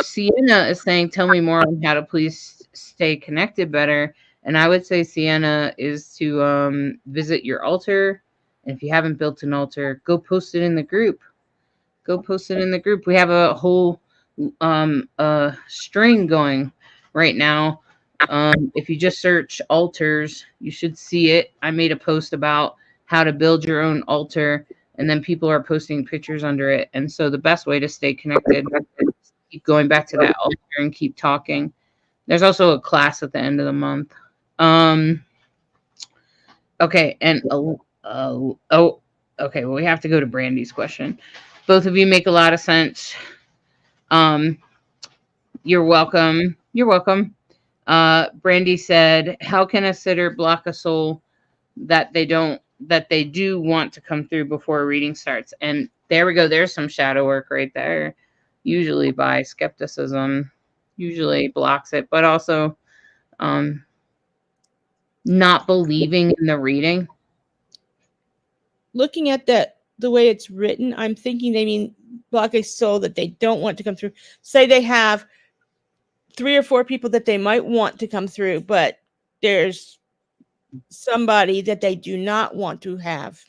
Sienna is saying, tell me more on how to please stay connected better. And I would say, Sienna, is to visit your altar. And if you haven't built an altar, go post it in the group. Go post it in the group. We have a whole string going right now. If you just search altars, you should see it. I made a post about how to build your own altar, and then people are posting pictures under it. And so the best way to stay connected is keep going back to that altar and keep talking. There's also a class at the end of the month. Um, okay, and okay. Well, we have to go to Brandy's question. Both of you make a lot of sense. Um, you're welcome. You're welcome. Brandy said, "How can a sitter block a soul that they do want to come through before a reading starts?" And there we go. There's some shadow work right there. Usually by skepticism, usually blocks it, but also um, not believing in the reading. Looking at the way it's written, I'm thinking they mean block a soul that they don't want to come through. Say they have 3 or 4 people that they might want to come through, but there's somebody that they do not want to have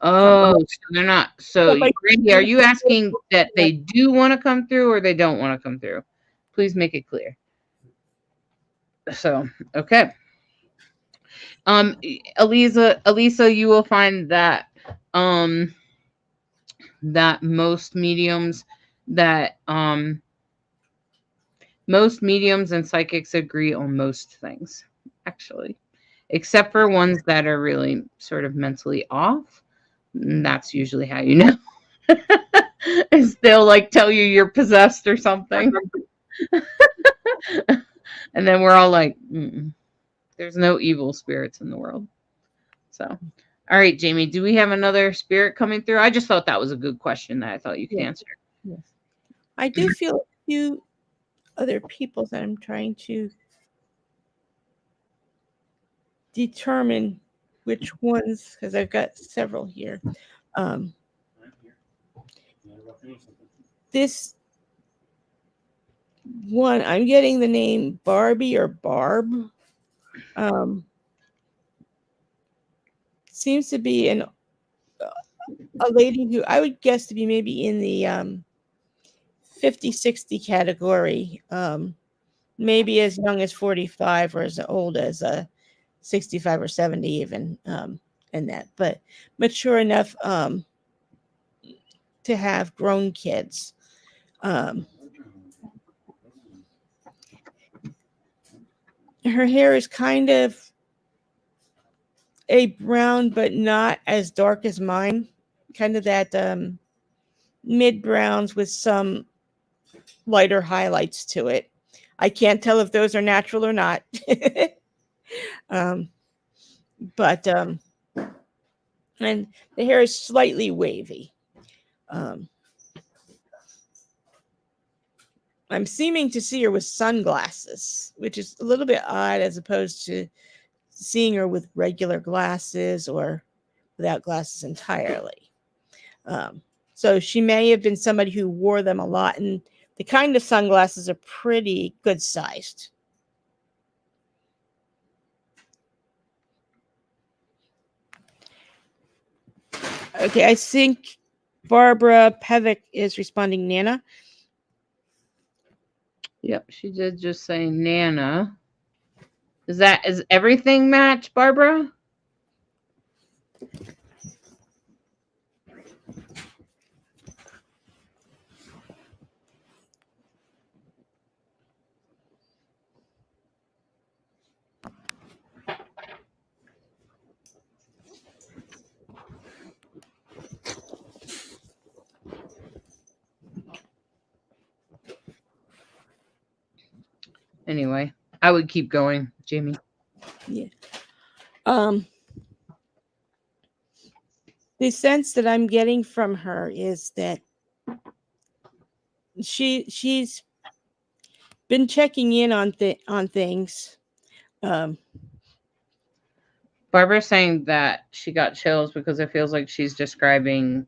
come. Oh, so they're not. So, So by Brandy, are you asking that they do want to come through or they don't want to come through? Please make it clear. So, okay. Elisa, you will find that um that most mediums and psychics agree on most things, actually, except for ones that are really sort of mentally off. And that's usually how you know. Is they'll like tell you you're possessed or something. And then we're all like, there's no evil spirits in the world. So, all right, Jamie, do we have another spirit coming through? I just thought that was a good question that I thought you could answer. Yes. I do feel a few other people that I'm trying to determine which ones, because I've got several here. Um, this one, I'm getting the name Barbie or Barb. Um, seems to be a lady who I would guess to be maybe in the 50, 60 category. Maybe as young as 45 or as old as 65 or 70 even, in that, but mature enough to have grown kids. Um, her hair is kind of a brown, but not as dark as mine. Kind of that mid browns with some lighter highlights to it. I can't tell if those are natural or not. um, but and the hair is slightly wavy. Um, I'm seeming to see her with sunglasses, which is a little bit odd as opposed to seeing her with regular glasses or without glasses entirely. So she may have been somebody who wore them a lot, and the kind of sunglasses are pretty good sized. Okay, I think Barbara Pevick is responding, Nana. Yep, she did just say Nana. Is everything match, Barbara? Anyway, I would keep going, Jamie. Yeah. The sense that I'm getting from her is that she's been checking in on things. Barbara's saying that she got chills because it feels like she's describing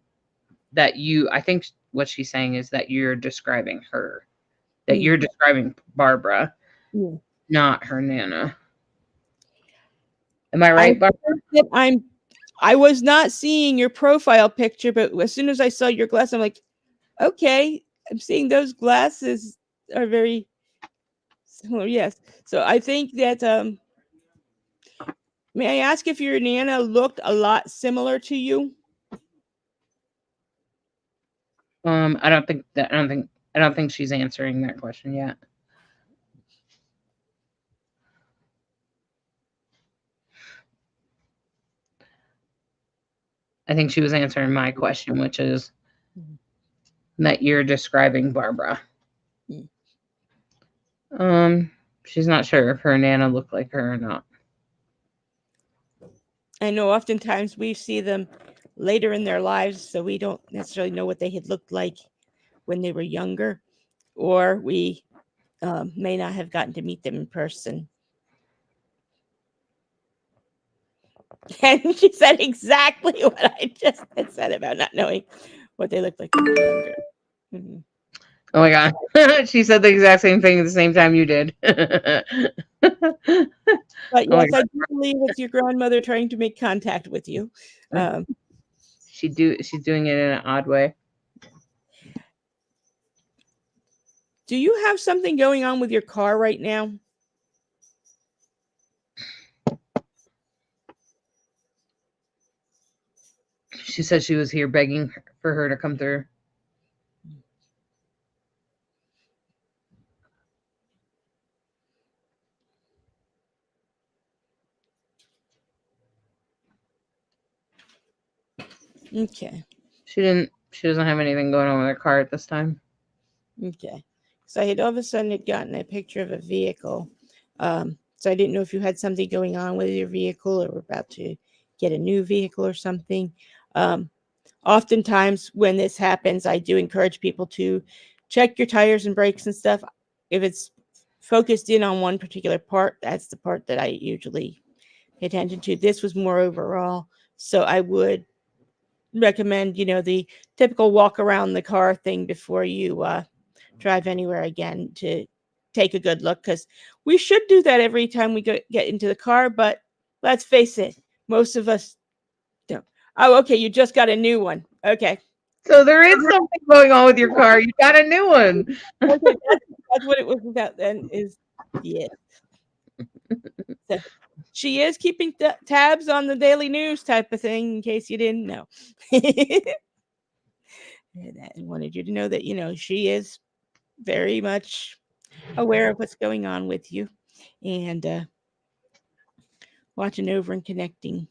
that you. I think what she's saying is that you're describing her, that you're describing Barbara, not her Nana. Am I right, Barbara? I was not seeing your profile picture, but as soon as I saw your glass, I'm like, okay, I'm seeing those glasses are very similar. Yes. So I think that may I ask if your Nana looked a lot similar to you? I don't think she's answering that question yet. I think she was answering my question, which is that you're describing Barbara. She's not sure if her Nana looked like her or not. I know oftentimes we see them later in their lives, so we don't necessarily know what they had looked like when they were younger, or we may not have gotten to meet them in person. And she said exactly what I just had said about not knowing what they looked like when they were younger. Mm-hmm. Oh my god. She said the exact same thing at the same time you did. But yes, I do believe it's your grandmother trying to make contact with you. She's doing it in an odd way. Do you have something going on with your car right now? She said she was here begging for her to come through. Okay. She doesn't have anything going on with her car at this time. Okay. So I had all of a sudden had gotten a picture of a vehicle. So I didn't know if you had something going on with your vehicle or were about to get a new vehicle or something. Oftentimes when this happens, I do encourage people to check your tires and brakes and stuff. If it's focused in on one particular part, that's the part that I usually pay attention to. This was more overall. So I would recommend, the typical walk around the car thing before you drive anywhere again to take a good look, because we should do that every time we get into the car, but let's face it, most of us don't. Oh, okay, you just got a new one. Okay. So there is something going on with your car. You got a new one. Okay, that's what it was about then, is yeah. So she is keeping tabs on the daily news type of thing, in case you didn't know. And I wanted you to know that, she is very much aware of what's going on with you. and watching over and connecting.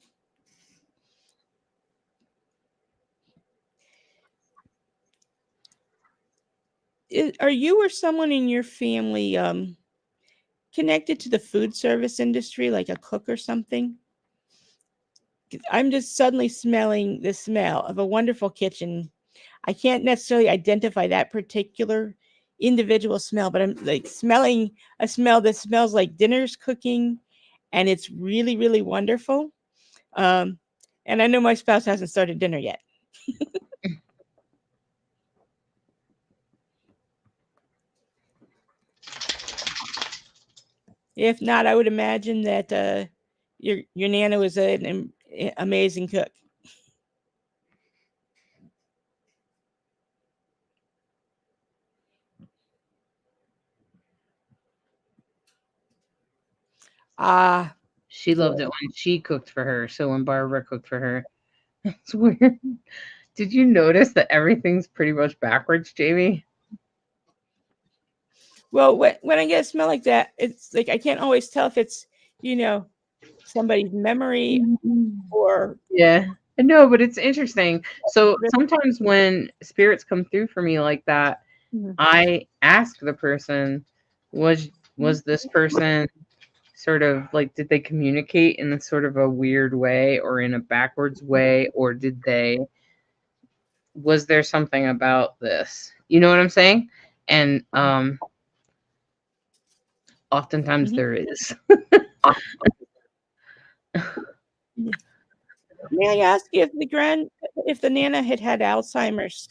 Are you or someone in your family connected to the food service industry, like a cook or something? 'Cause I'm just suddenly smelling the smell of a wonderful kitchen. I can't necessarily identify that particular individual smell, but I'm like smelling a smell that smells like dinner's cooking, and it's really, really wonderful. Um, and I know my spouse hasn't started dinner yet. If not, I would imagine that your nana was an amazing cook. Ah, She loved it when she cooked for her. So when Barbara cooked for her, it's weird. Did you notice that everything's pretty much backwards, Jamie? well, when I get a smell like that, it's like I can't always tell if it's you know somebody's memory or Yeah. No, but it's interesting. So sometimes when spirits come through for me like that, I ask the person, was this person sort of like, did they communicate in a sort of a weird way or in a backwards way, or was there something about this? You know what I'm saying? And oftentimes Mhm. there is. May I ask if the nana had Alzheimer's?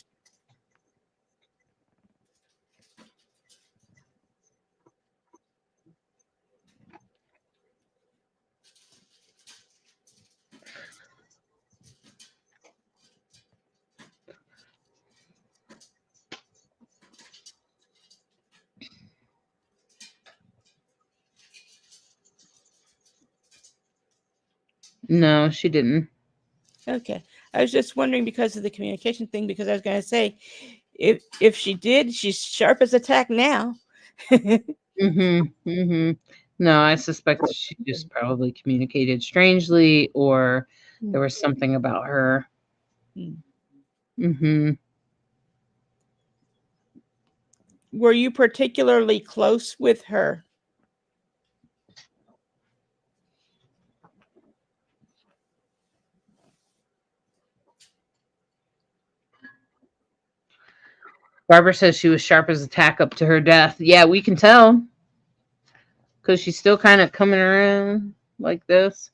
No, she didn't. Okay, I was just wondering because of the communication thing. Because I was going to say, if she did, she's sharp as a tack now. No, I suspect she just probably communicated strangely, or there was something about her. Were you particularly close with her? Barbara says she was sharp as a tack up to her death. Yeah, we can tell because she's still kind of coming around like this.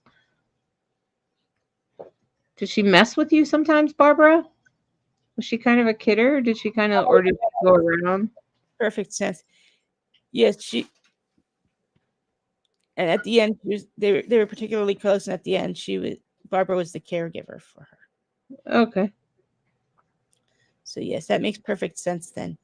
Did she mess with you sometimes, Barbara? Was she kind of a kidder? Or did she kind of, or did she go around? Perfect sense. Yes, she. And at the end, they were particularly close. And at the end, Barbara was the caregiver for her. Okay. So yes, that makes perfect sense then.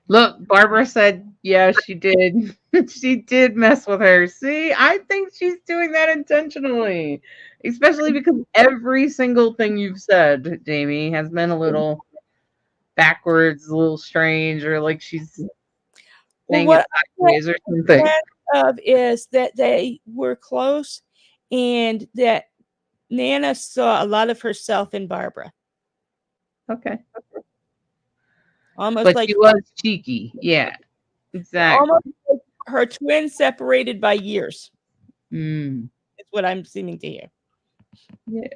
Look, Barbara said, yeah, she did. She did mess with her. See, I think she's doing that intentionally, especially because every single thing you've said, Jamie, has been a little backwards, a little strange, or like she's saying it sideways or something. Of is that they were close, and that Nana saw a lot of herself in Barbara. Okay. Almost But like she was cheeky. Yeah, exactly. almost like her twin separated by years. Mm. Is what I'm seeming to hear. Yeah.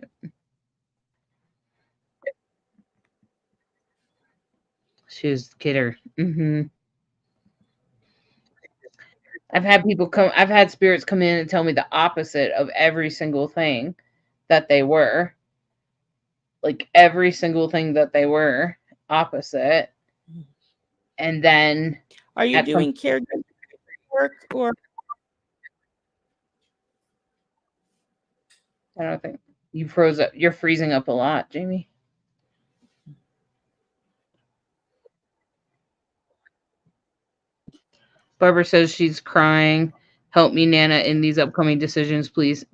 She was a kidder. I've had spirits come in and tell me the opposite of every single thing that they were. Like every single thing that they were opposite. And then are you doing caregiving work or I don't think you froze up. You're freezing up a lot, Jamie. Barbara says she's crying. Help me, Nana, in these upcoming decisions, please.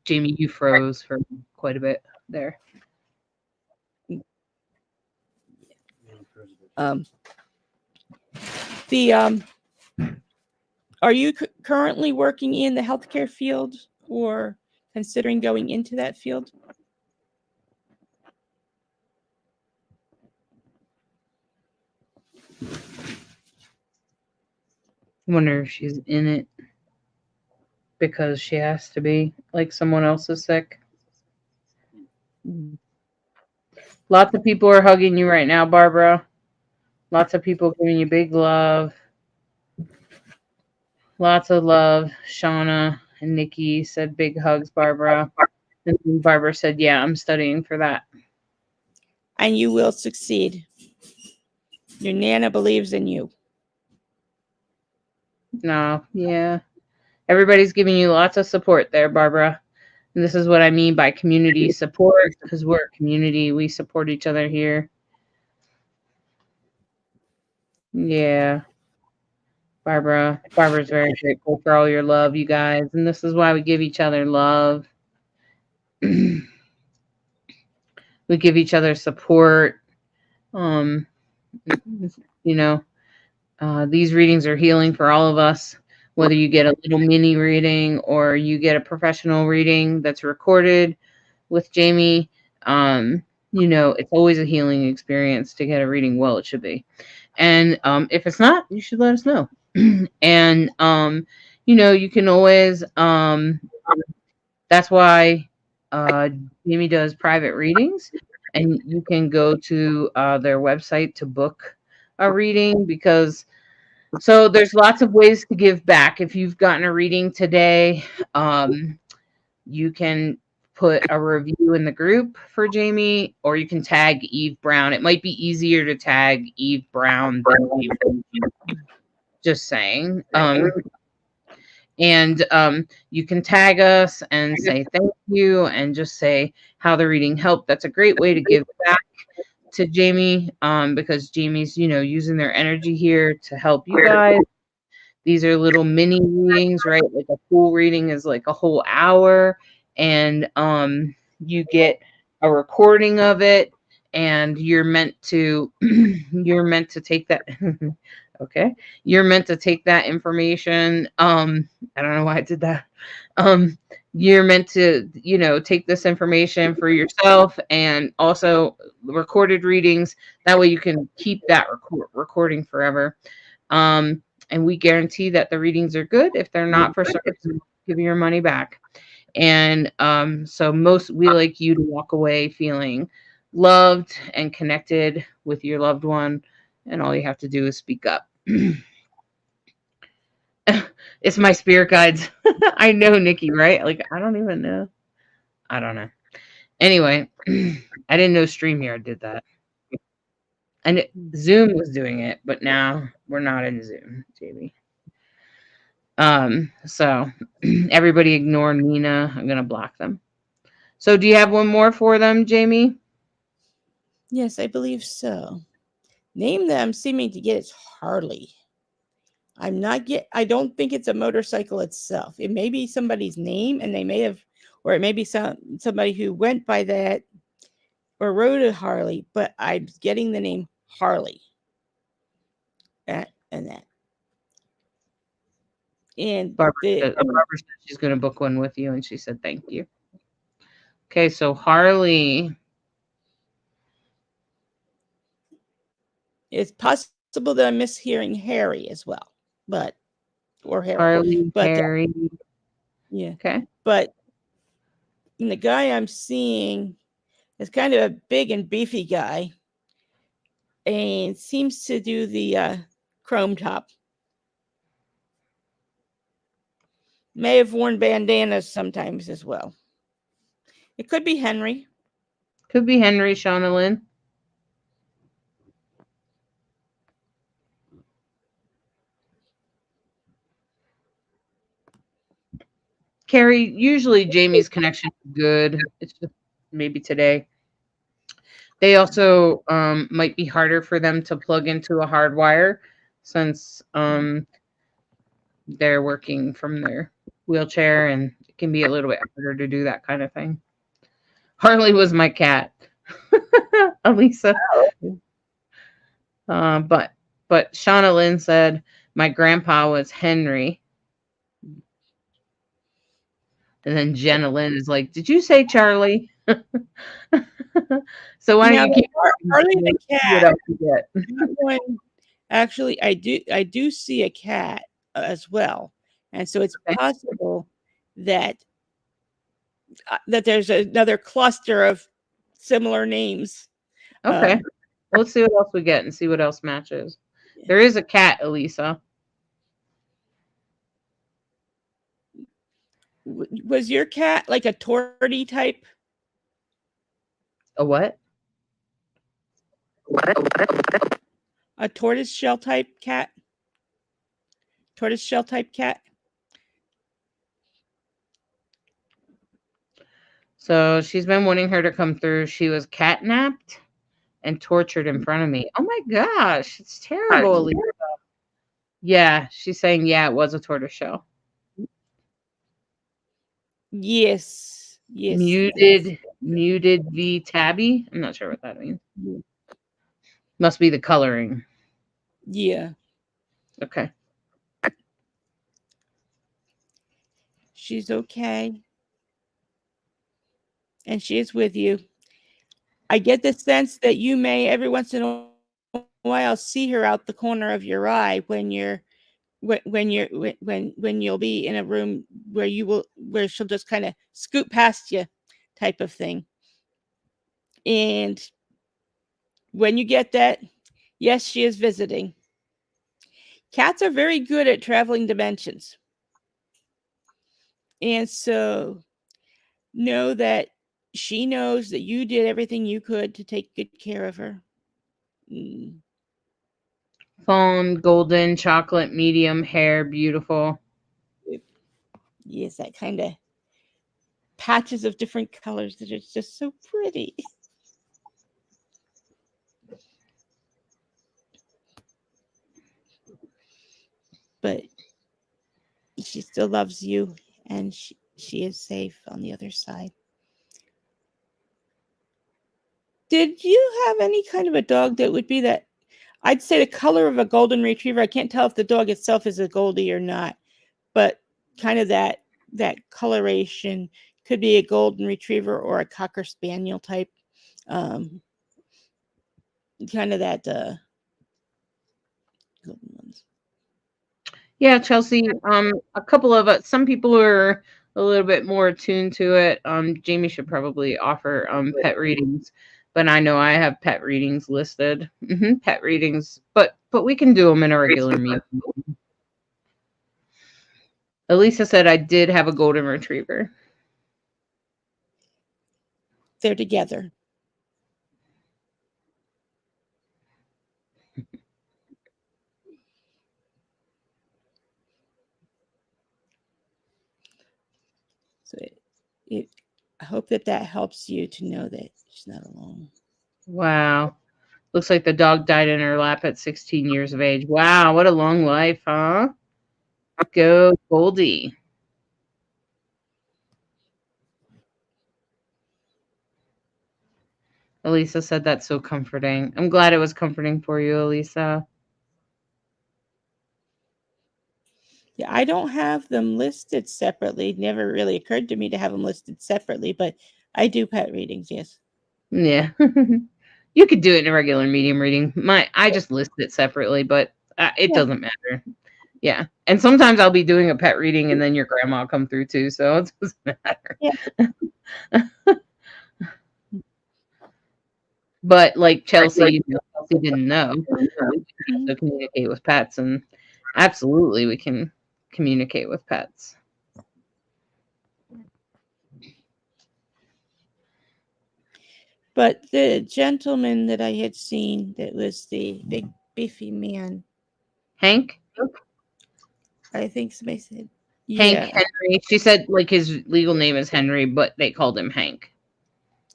Jamie, you froze for quite a bit there. the Are you currently working in the healthcare field or considering going into that field? I wonder if she's in it because she has to be, like someone else is sick. Lots of people are hugging you right now, Barbara. Lots of people giving you big love. Lots of love. Shauna and Nikki said big hugs, Barbara. And then Barbara said, yeah, I'm studying for that. And you will succeed. Your Nana believes in you. No, yeah. Everybody's giving you lots of support there, Barbara. And this is what I mean by community support, because we're a community. We support each other here. Yeah. Barbara's very grateful for all your love, you guys. And this is why we give each other love. We give each other support. You know, these readings are healing for all of us, whether you get a little mini reading or you get a professional reading that's recorded with Jamie. It's always a healing experience to get a reading. Well, it should be. And if it's not, you should let us know. And you can always that's why Jamie does private readings, and you can go to their website to book a reading, because so there's lots of ways to give back. If you've gotten a reading today, you can put a review in the group for Jamie, or you can tag Eve Brown. It might be easier to tag Eve Brown than Eve. Just saying. And you can tag us and say thank you and just say how the reading helped. That's a great way to give back to Jamie, because Jamie's, using their energy here to help you guys. These are little mini readings, right? Like a full reading is like a whole hour, and you get a recording of it, and you're meant to take that. Okay, you're meant to take that information. I don't know why I did that. You're meant to, take this information for yourself, and also recorded readings. That way you can keep that recording forever. And we guarantee that the readings are good. If they're not, for certain, give you your money back. And so we like you to walk away feeling loved and connected with your loved one. And all you have to do is speak up. It's my spirit guides. I know, Nikki, right? Like, I don't even know. I don't know. Anyway, I didn't know StreamYard did that. And Zoom was doing it, but now we're not in Zoom, Jamie. So everybody ignore Nina. I'm gonna block them. So do you have one more for them, Jamie? Yes, I believe so. Name them seeming to get it's Harley. I don't think it's a motorcycle itself. It may be somebody's name, and they may have, or it may be somebody who went by that or rode a Harley, but I'm getting the name Harley. And that. And Barbara said she's going to book one with you, and she said thank you. Okay, so Harley. It's possible that I'm mishearing Harry as well, or Harry. Harley, but, Harry. Yeah. Okay. But the guy I'm seeing is kind of a big and beefy guy, and seems to do the chrome top. May have worn bandanas sometimes as well. It could be Henry. Could be Henry, Shauna Lynn. Carrie, usually Jamie's connection is good. It's just maybe today. They also might be harder for them to plug into a hard wire, since they're working from their wheelchair, and it can be a little bit harder to do that kind of thing. Harley was my cat, Elisa. But Shauna Lynn said my grandpa was Henry. And then Jenna Lynn is like, "Did you say Charlie?" So why don't Now, you keep Charlie the see what cat. else you get? That one, actually, I do see a cat as well, and so it's Okay. possible that that there's another cluster of similar names. Okay. Um, Well, let's see what else we get and see what else matches. There is a cat, Elisa. was your cat like a torty type? A what? A tortoise shell type cat? Tortoise shell type cat? So she's been wanting her to come through. She was catnapped and tortured in front of me. Oh my gosh, it's terrible, Elisa. Yeah, she's saying, yeah, it was a tortoiseshell. Yes. Yes. Muted V tabby. I'm not sure what that means. Must be the coloring. Yeah. Okay. She's okay. And she is with you. I get the sense that you may every once in a while see her out the corner of your eye when you're when you'll be in a room where she'll just kind of scoot past you type of thing. And when you get that, yes, she is visiting. Cats are very good at traveling dimensions. And so know that she knows that you did everything you could to take good care of her. Fawn, golden, chocolate, medium, hair, beautiful. Yes, that kind of patches of different colors that are just so pretty. But she still loves you, and she is safe on the other side. Did you have any kind of a dog that would be that? I'd say the color of a golden retriever. I can't tell if the dog itself is a goldie or not, but kind of that coloration could be a golden retriever or a cocker spaniel type. Kind of that golden ones. Yeah, Chelsea. A couple of some people are a little bit more attuned to it. Jamie should probably offer pet readings, but I know I have pet readings listed. Pet readings, but we can do them in a regular meeting. Elisa said I did have a golden retriever. They're together. So I hope that helps you to know that she's not alone. Wow. Looks like the dog died in her lap at 16 years of age. Wow, what a long life, huh? Go Goldie. Elisa said that's so comforting. I'm glad it was comforting for you, Elisa. Yeah, I don't have them listed separately. It never really occurred to me to have them listed separately, but I do pet readings, yes. Yeah. You could do it in a regular medium reading. I just list it separately, but it doesn't matter. Yeah. And sometimes I'll be doing a pet reading and then your grandma will come through too, so it doesn't matter. Yeah. But like Chelsea didn't know. Mhm. To communicate with pets, and absolutely we can communicate with pets. But the gentleman that I had seen that was the big beefy man, Hank? I think somebody said, Hank yeah, Henry. She said like his legal name is Henry, but they called him Hank.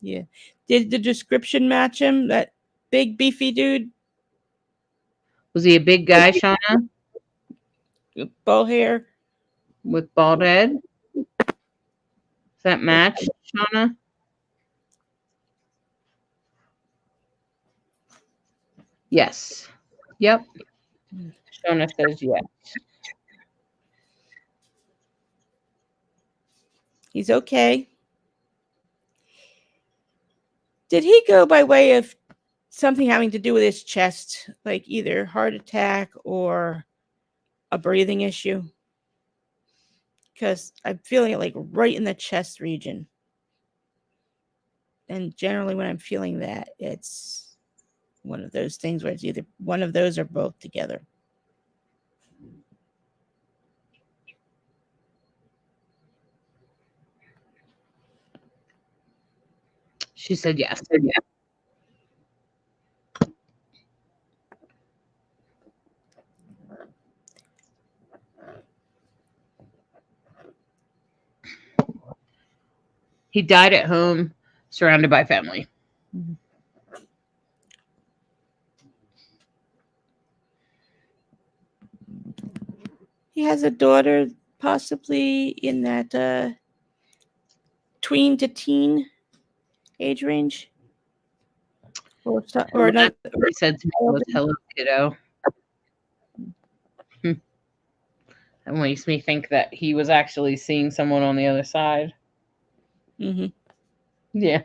yeah. Did the description match him? That big beefy dude, Was he a big guy, Shauna? with bow hair? With bald head? Does that match, Shauna? Yes. Yep. Shauna says yes. He's okay. Did he go by way of something having to do with his chest, like either heart attack or a breathing issue? Because I'm feeling it like right in the chest region. And generally when I'm feeling that, it's one of those things where it's either one of those or both together. She said yes. He died at home, surrounded by family. He has a daughter, possibly in that tween to teen age range. Or another. He said to me was, "Hello, kiddo." It makes me think that he was actually seeing someone on the other side. Mm-hmm. Yeah.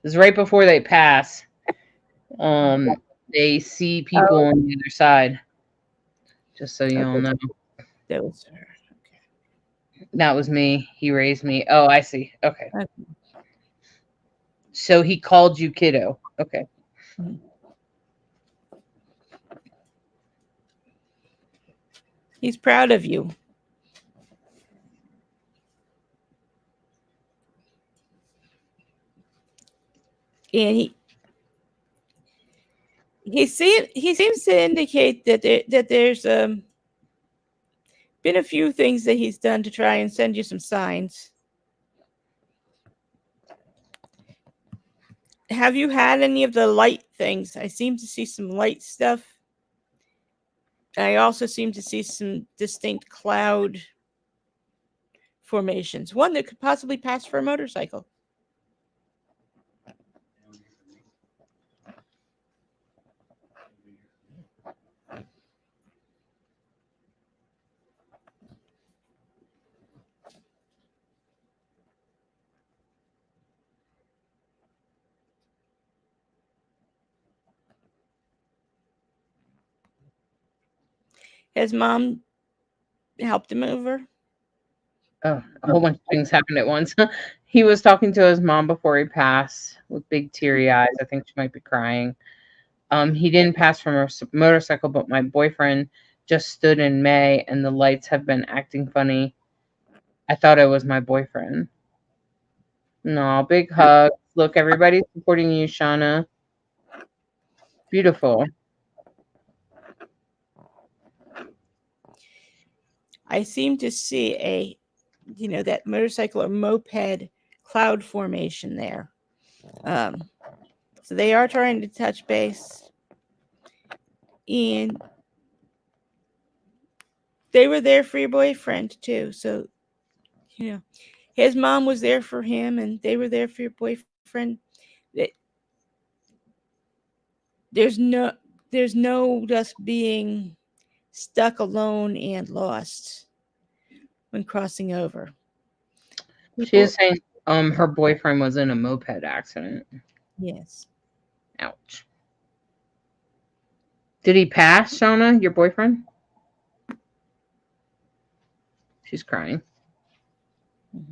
It's right before they pass. They see people on the other side. Just so you all know. That was her. Okay. That was me. He raised me. Oh, I see. Okay. Okay. So he called you kiddo. Okay. Mm-hmm. He's proud of you. And he seems to indicate that there's been a few things that he's done to try and send you some signs. Have you had any of the light things? I seem to see some light stuff. I also seem to see some distinct cloud formations. One that could possibly pass for a motorcycle. Has mom helped him over? Oh, a whole bunch of things happened at once. He was talking to his mom before he passed with big teary eyes. I think she might be crying. He didn't pass from a motorcycle, but my boyfriend just stood in May and the lights have been acting funny. I thought it was my boyfriend. No, big hug. Look, everybody's supporting you, Shauna. Beautiful. I seem to see that motorcycle or moped cloud formation there. So they are trying to touch base. And they were there for your boyfriend too. So, his mom was there for him and they were there for your boyfriend. There's no just being stuck alone and lost when crossing over. She is saying her boyfriend was in a moped accident. Yes. Ouch. Did he pass, Shauna, your boyfriend? She's crying. Mm-hmm.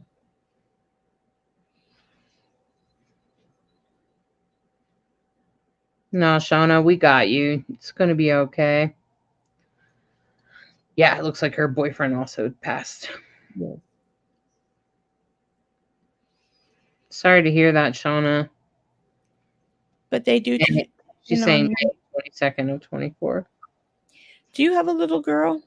No, Shauna, we got you. It's going to be okay. Yeah, it looks like her boyfriend also passed. Yes. Sorry to hear that, Shauna. But they do. She's saying May 22nd of 24. Do you have a little girl?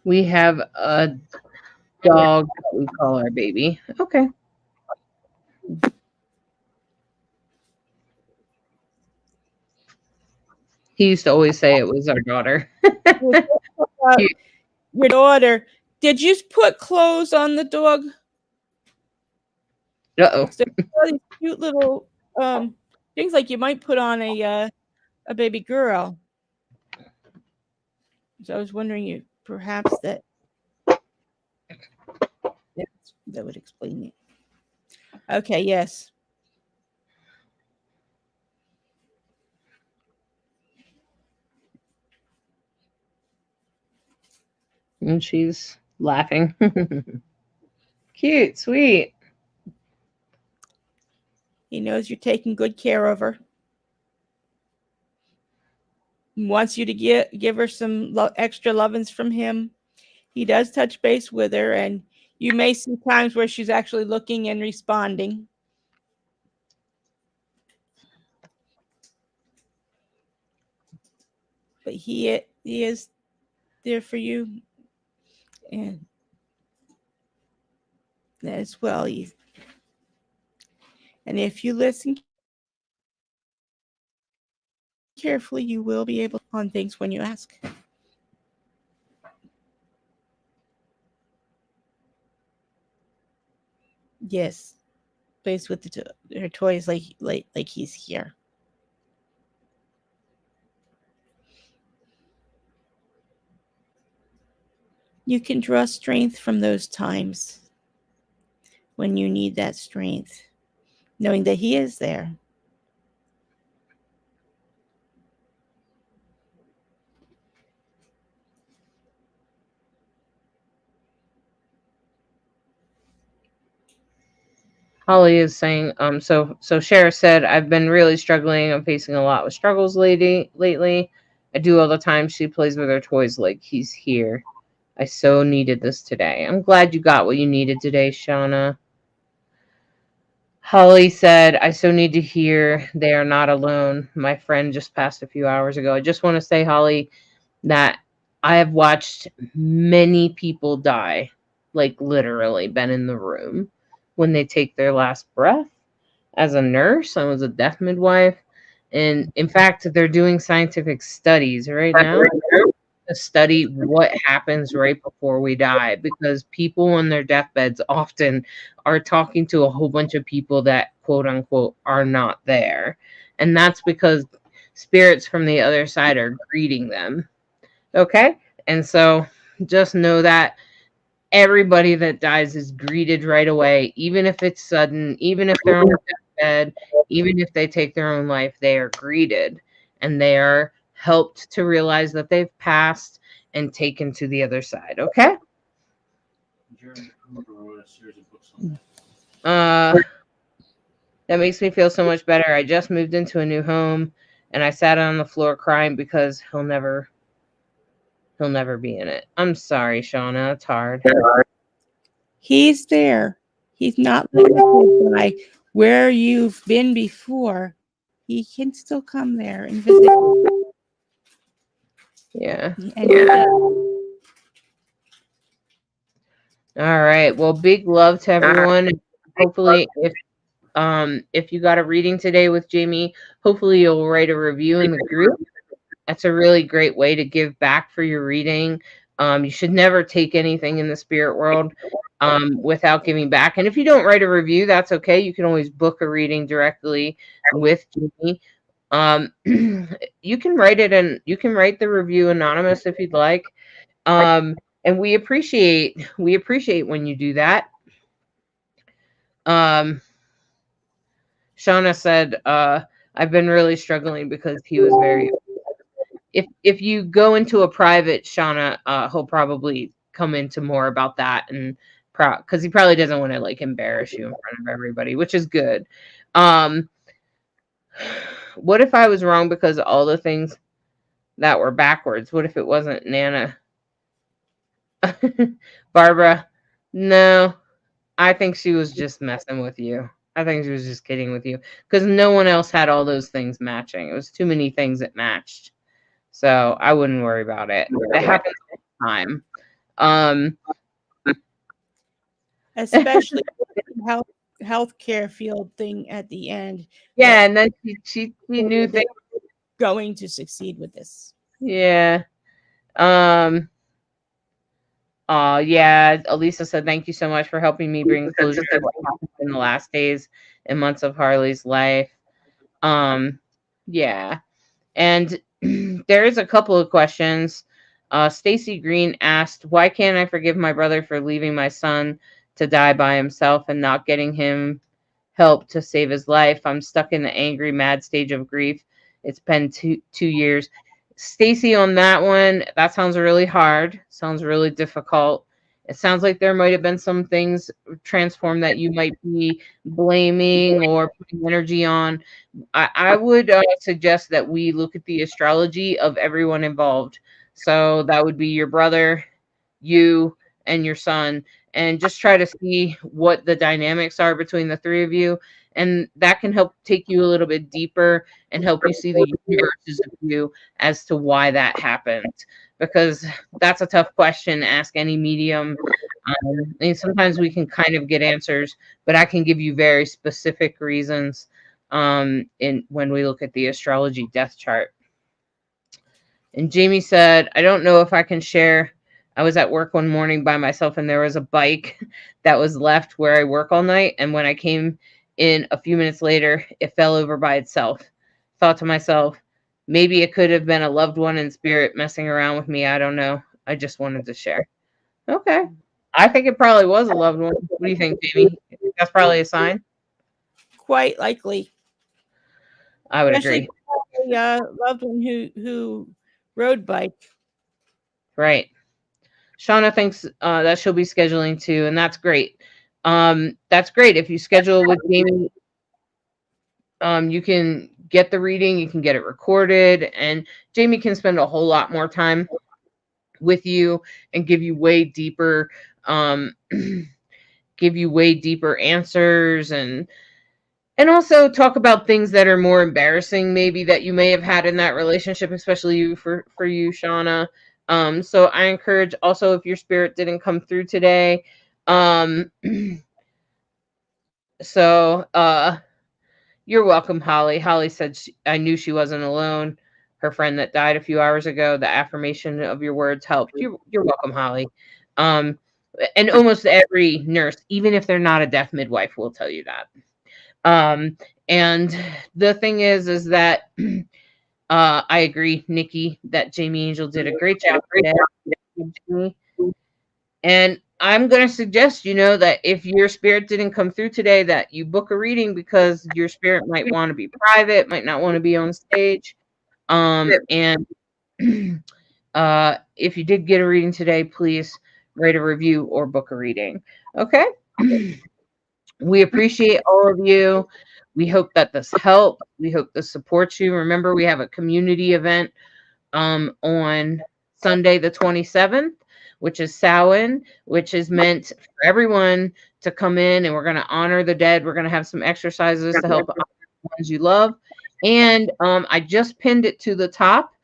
We have a dog that we call our baby. Okay. He used to always say it was our daughter. About Cute. your daughter. Did you put clothes on the dog? Uh-oh. So all these cute little things like you might put on a baby girl. So I was wondering if perhaps that would explain it. Okay, yes. And she's laughing. Cute, sweet. He knows you're taking good care of her. He wants you to give her some extra lovin's from him. He does touch base with her, and you may see times where she's actually looking and responding. But he is there for you, and as well. And if you listen carefully, you will be able to on things when you ask. Yes, plays with her toys like he's here. You can draw strength from those times when you need that strength, knowing that he is there. Holly is saying, so Cher said, I've been really struggling. I'm facing a lot with struggles lately. I do all the time. She plays with her toys like he's here. I so needed this today. I'm glad you got what you needed today, Shauna. Holly said, I so need to hear they are not alone. My friend just passed a few hours ago. I just want to say, Holly, that I have watched many people die, like literally been in the room when they take their last breath. As a nurse, I was a death midwife. And in fact, they're doing scientific studies right now to study what happens right before we die, because people on their deathbeds often are talking to a whole bunch of people that quote unquote are not there. And that's because spirits from the other side are greeting them. Okay? And so just know that everybody that dies is greeted right away, even if it's sudden, even if they're on their deathbed, even if they take their own life, they are greeted and they are helped to realize that they've passed and taken to the other side. Okay? That makes me feel so much better. I just moved into a new home and I sat on the floor crying because he'll never be in it. I'm sorry, Shauna. It's hard. He's there. He's not limited by where you've been before. He can still come there and visit. Yeah. And yeah. All right. Well, big love to everyone. Hopefully, if you got a reading today with Jamie, hopefully you'll write a review in the group. That's a really great way to give back for your reading. You should never take anything in the spirit world without giving back. And if you don't write a review, that's okay. You can always book a reading directly with Jamie. You can write it and you can write the review anonymous if you'd like. And we appreciate when you do that. Shauna said, I've been really struggling because he was very. If you go into a private, Shauna, he'll probably come into more about that, and because he probably doesn't want to like embarrass you in front of everybody, which is good. What if I was wrong because of all the things that were backwards? What if it wasn't Nana? Barbara, no, I think she was just messing with you. I think she was just kidding with you because no one else had all those things matching. It was too many things that matched. So I wouldn't worry about it. It happens all the time. Especially the healthcare field thing at the end. Yeah, and then she knew things going to succeed with this. Yeah. Yeah, Elisa said, thank you so much for helping me bring closure to what happened in the last days and months of Harley's life. Yeah. And there is a couple of questions. Stacy Green asked, why can't I forgive my brother for leaving my son to die by himself and not getting him help to save his life? I'm stuck in the angry, mad stage of grief. It's been two years. Stacy, on that one, that sounds really hard. Sounds really difficult. It sounds like there might have been some things transformed that you might be blaming or putting energy on. I would suggest that we look at the astrology of everyone involved. So that would be your brother, you, and your son, and just try to see what the dynamics are between the three of you. And that can help take you a little bit deeper and help you see the universe's view as to why that happened. Because that's a tough question to ask any medium. And sometimes we can kind of get answers, but I can give you very specific reasons in when we look at the astrology death chart. And Jamie said, I don't know if I can share. I was at work one morning by myself and there was a bike that was left where I work all night. And when I came in a few minutes later, it fell over by itself. Thought to myself, maybe it could have been a loved one in spirit messing around with me. I don't know. I just wanted to share. Okay. I think it probably was a loved one. What do you think, Jamie? That's probably a sign. Quite likely. I would Especially agree. a loved one who rode bike. Right. Shauna thinks that she'll be scheduling too, and that's great. That's great. If you schedule with Jamie, you can get the reading, you can get it recorded, and Jamie can spend a whole lot more time with you and give you way deeper answers, and also talk about things that are more embarrassing maybe that you may have had in that relationship, especially for you, Shauna. So I encourage also, if your spirit didn't come through today, you're welcome, Holly. Holly said, I knew she wasn't alone. Her friend that died a few hours ago, the affirmation of your words helped. You're welcome, Holly. And almost every nurse, even if they're not a death midwife, will tell you that. And the thing is that I agree, Nikki, that Jamie Angel did a great job today. And I'm going to suggest, that if your spirit didn't come through today, that you book a reading, because your spirit might want to be private, might not want to be on stage. And if you did get a reading today, please write a review or book a reading. Okay? We appreciate all of you. We hope that this helped. We hope this supports you. Remember, we have a community event on Sunday the 27th, which is Samhain, which is meant for everyone to come in, and we're going to honor the dead. We're going to have some exercises to help honor the ones you love. And I just pinned it to the top.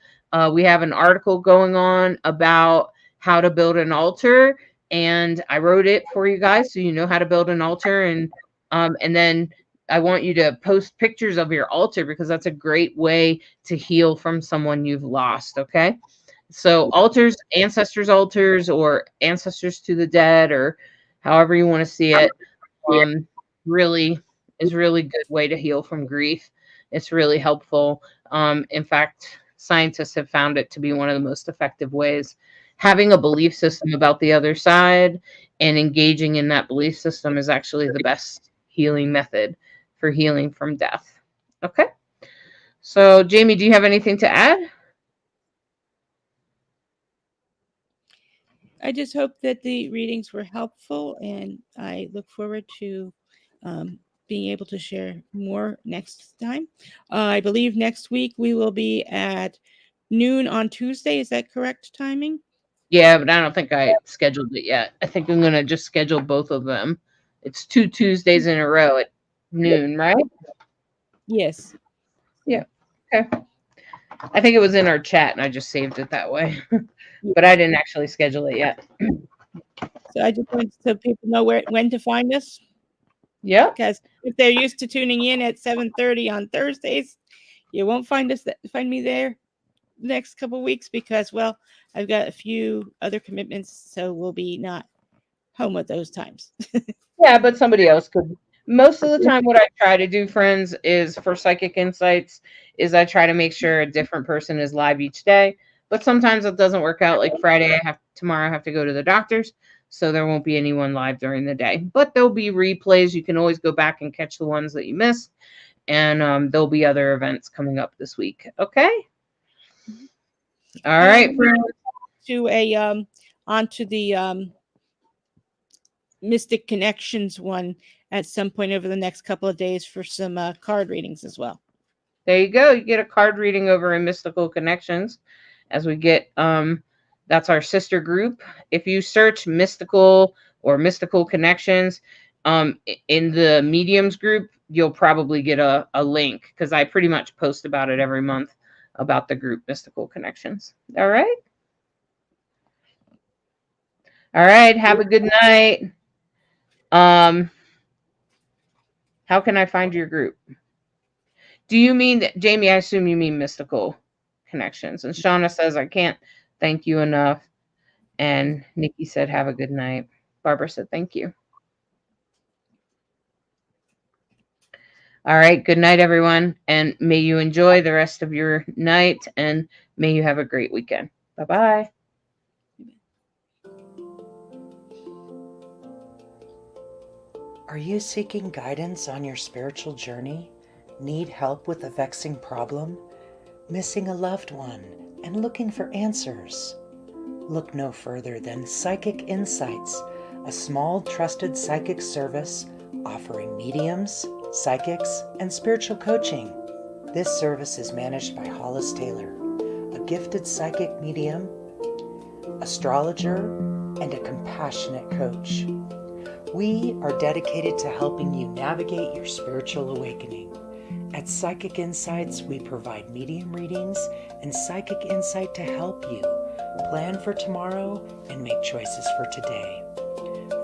We have an article going on about how to build an altar, and I wrote it for you guys so you know how to build an altar. And then I want you to post pictures of your altar, because that's a great way to heal from someone you've lost. Okay. So altars, ancestors' altars, or ancestors to the dead, or however you want to see it, really is really good way to heal from grief. It's really helpful. In fact, scientists have found it to be one of the most effective ways. Having a belief system about the other side and engaging in that belief system is actually the best healing method for healing from death. Okay. So, Jamie, do you have anything to add? I just hope that the readings were helpful, and I look forward to being able to share more next time. I believe next week we will be at noon on Tuesday. Is that correct timing? Yeah, but I don't think I scheduled it yet. I think I'm going to just schedule both of them. It's 2 Tuesdays in a row at noon, right? Yes. Yeah. Okay. I think it was in our chat and I just saved it that way. But I didn't actually schedule it yet. So I just want so people know when to find us. Yeah. Because if they're used to tuning in at 7:30 on Thursdays, You won't find me there the next couple weeks because, well, I've got a few other commitments, so we'll be not home at those times. Yeah, but somebody else could. Most of the time, what I try to do, friends, is for Psychic Insights, is I try to make sure a different person is live each day. But sometimes it doesn't work out. Like Friday, tomorrow I have to go to the doctor's, so there won't be anyone live during the day. But there'll be replays. You can always go back and catch the ones that you missed, and there'll be other events coming up this week. Okay. All right, friends. Onto the Mystic Connections one at some point over the next couple of days for some card readings as well. There you go. You get a card reading over in Mystical Connections as we get that's our sister group. If you search Mystical or Mystical Connections in the Mediums group, you'll probably get a link because I pretty much post about it every month about the group Mystical Connections. All right. All right. Have a good night. How can I find your group? Do you mean, Jamie, I assume you mean Mystical Connections. And Shauna says, I can't thank you enough. And Nikki said, have a good night. Barbara said, thank you. All right. Good night, everyone. And may you enjoy the rest of your night. And may you have a great weekend. Bye-bye. Are you seeking guidance on your spiritual journey? Need help with a vexing problem? Missing a loved one and looking for answers? Look no further than Psychic Insights, a small trusted psychic service offering mediums, psychics, and spiritual coaching. This service is managed by Hollis Taylor, a gifted psychic medium, astrologer, and a compassionate coach. We are dedicated to helping you navigate your spiritual awakening. At Psychic Insights, we provide medium readings and psychic insight to help you plan for tomorrow and make choices for today.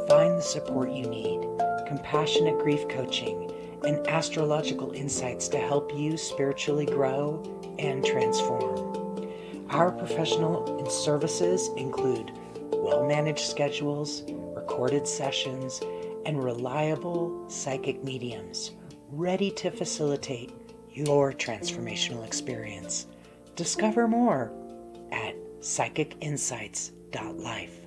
Find the support you need, compassionate grief coaching, and astrological insights to help you spiritually grow and transform. Our professional services include well-managed schedules, recorded sessions, and reliable psychic mediums ready to facilitate your transformational experience. Discover more at psychicinsights.life.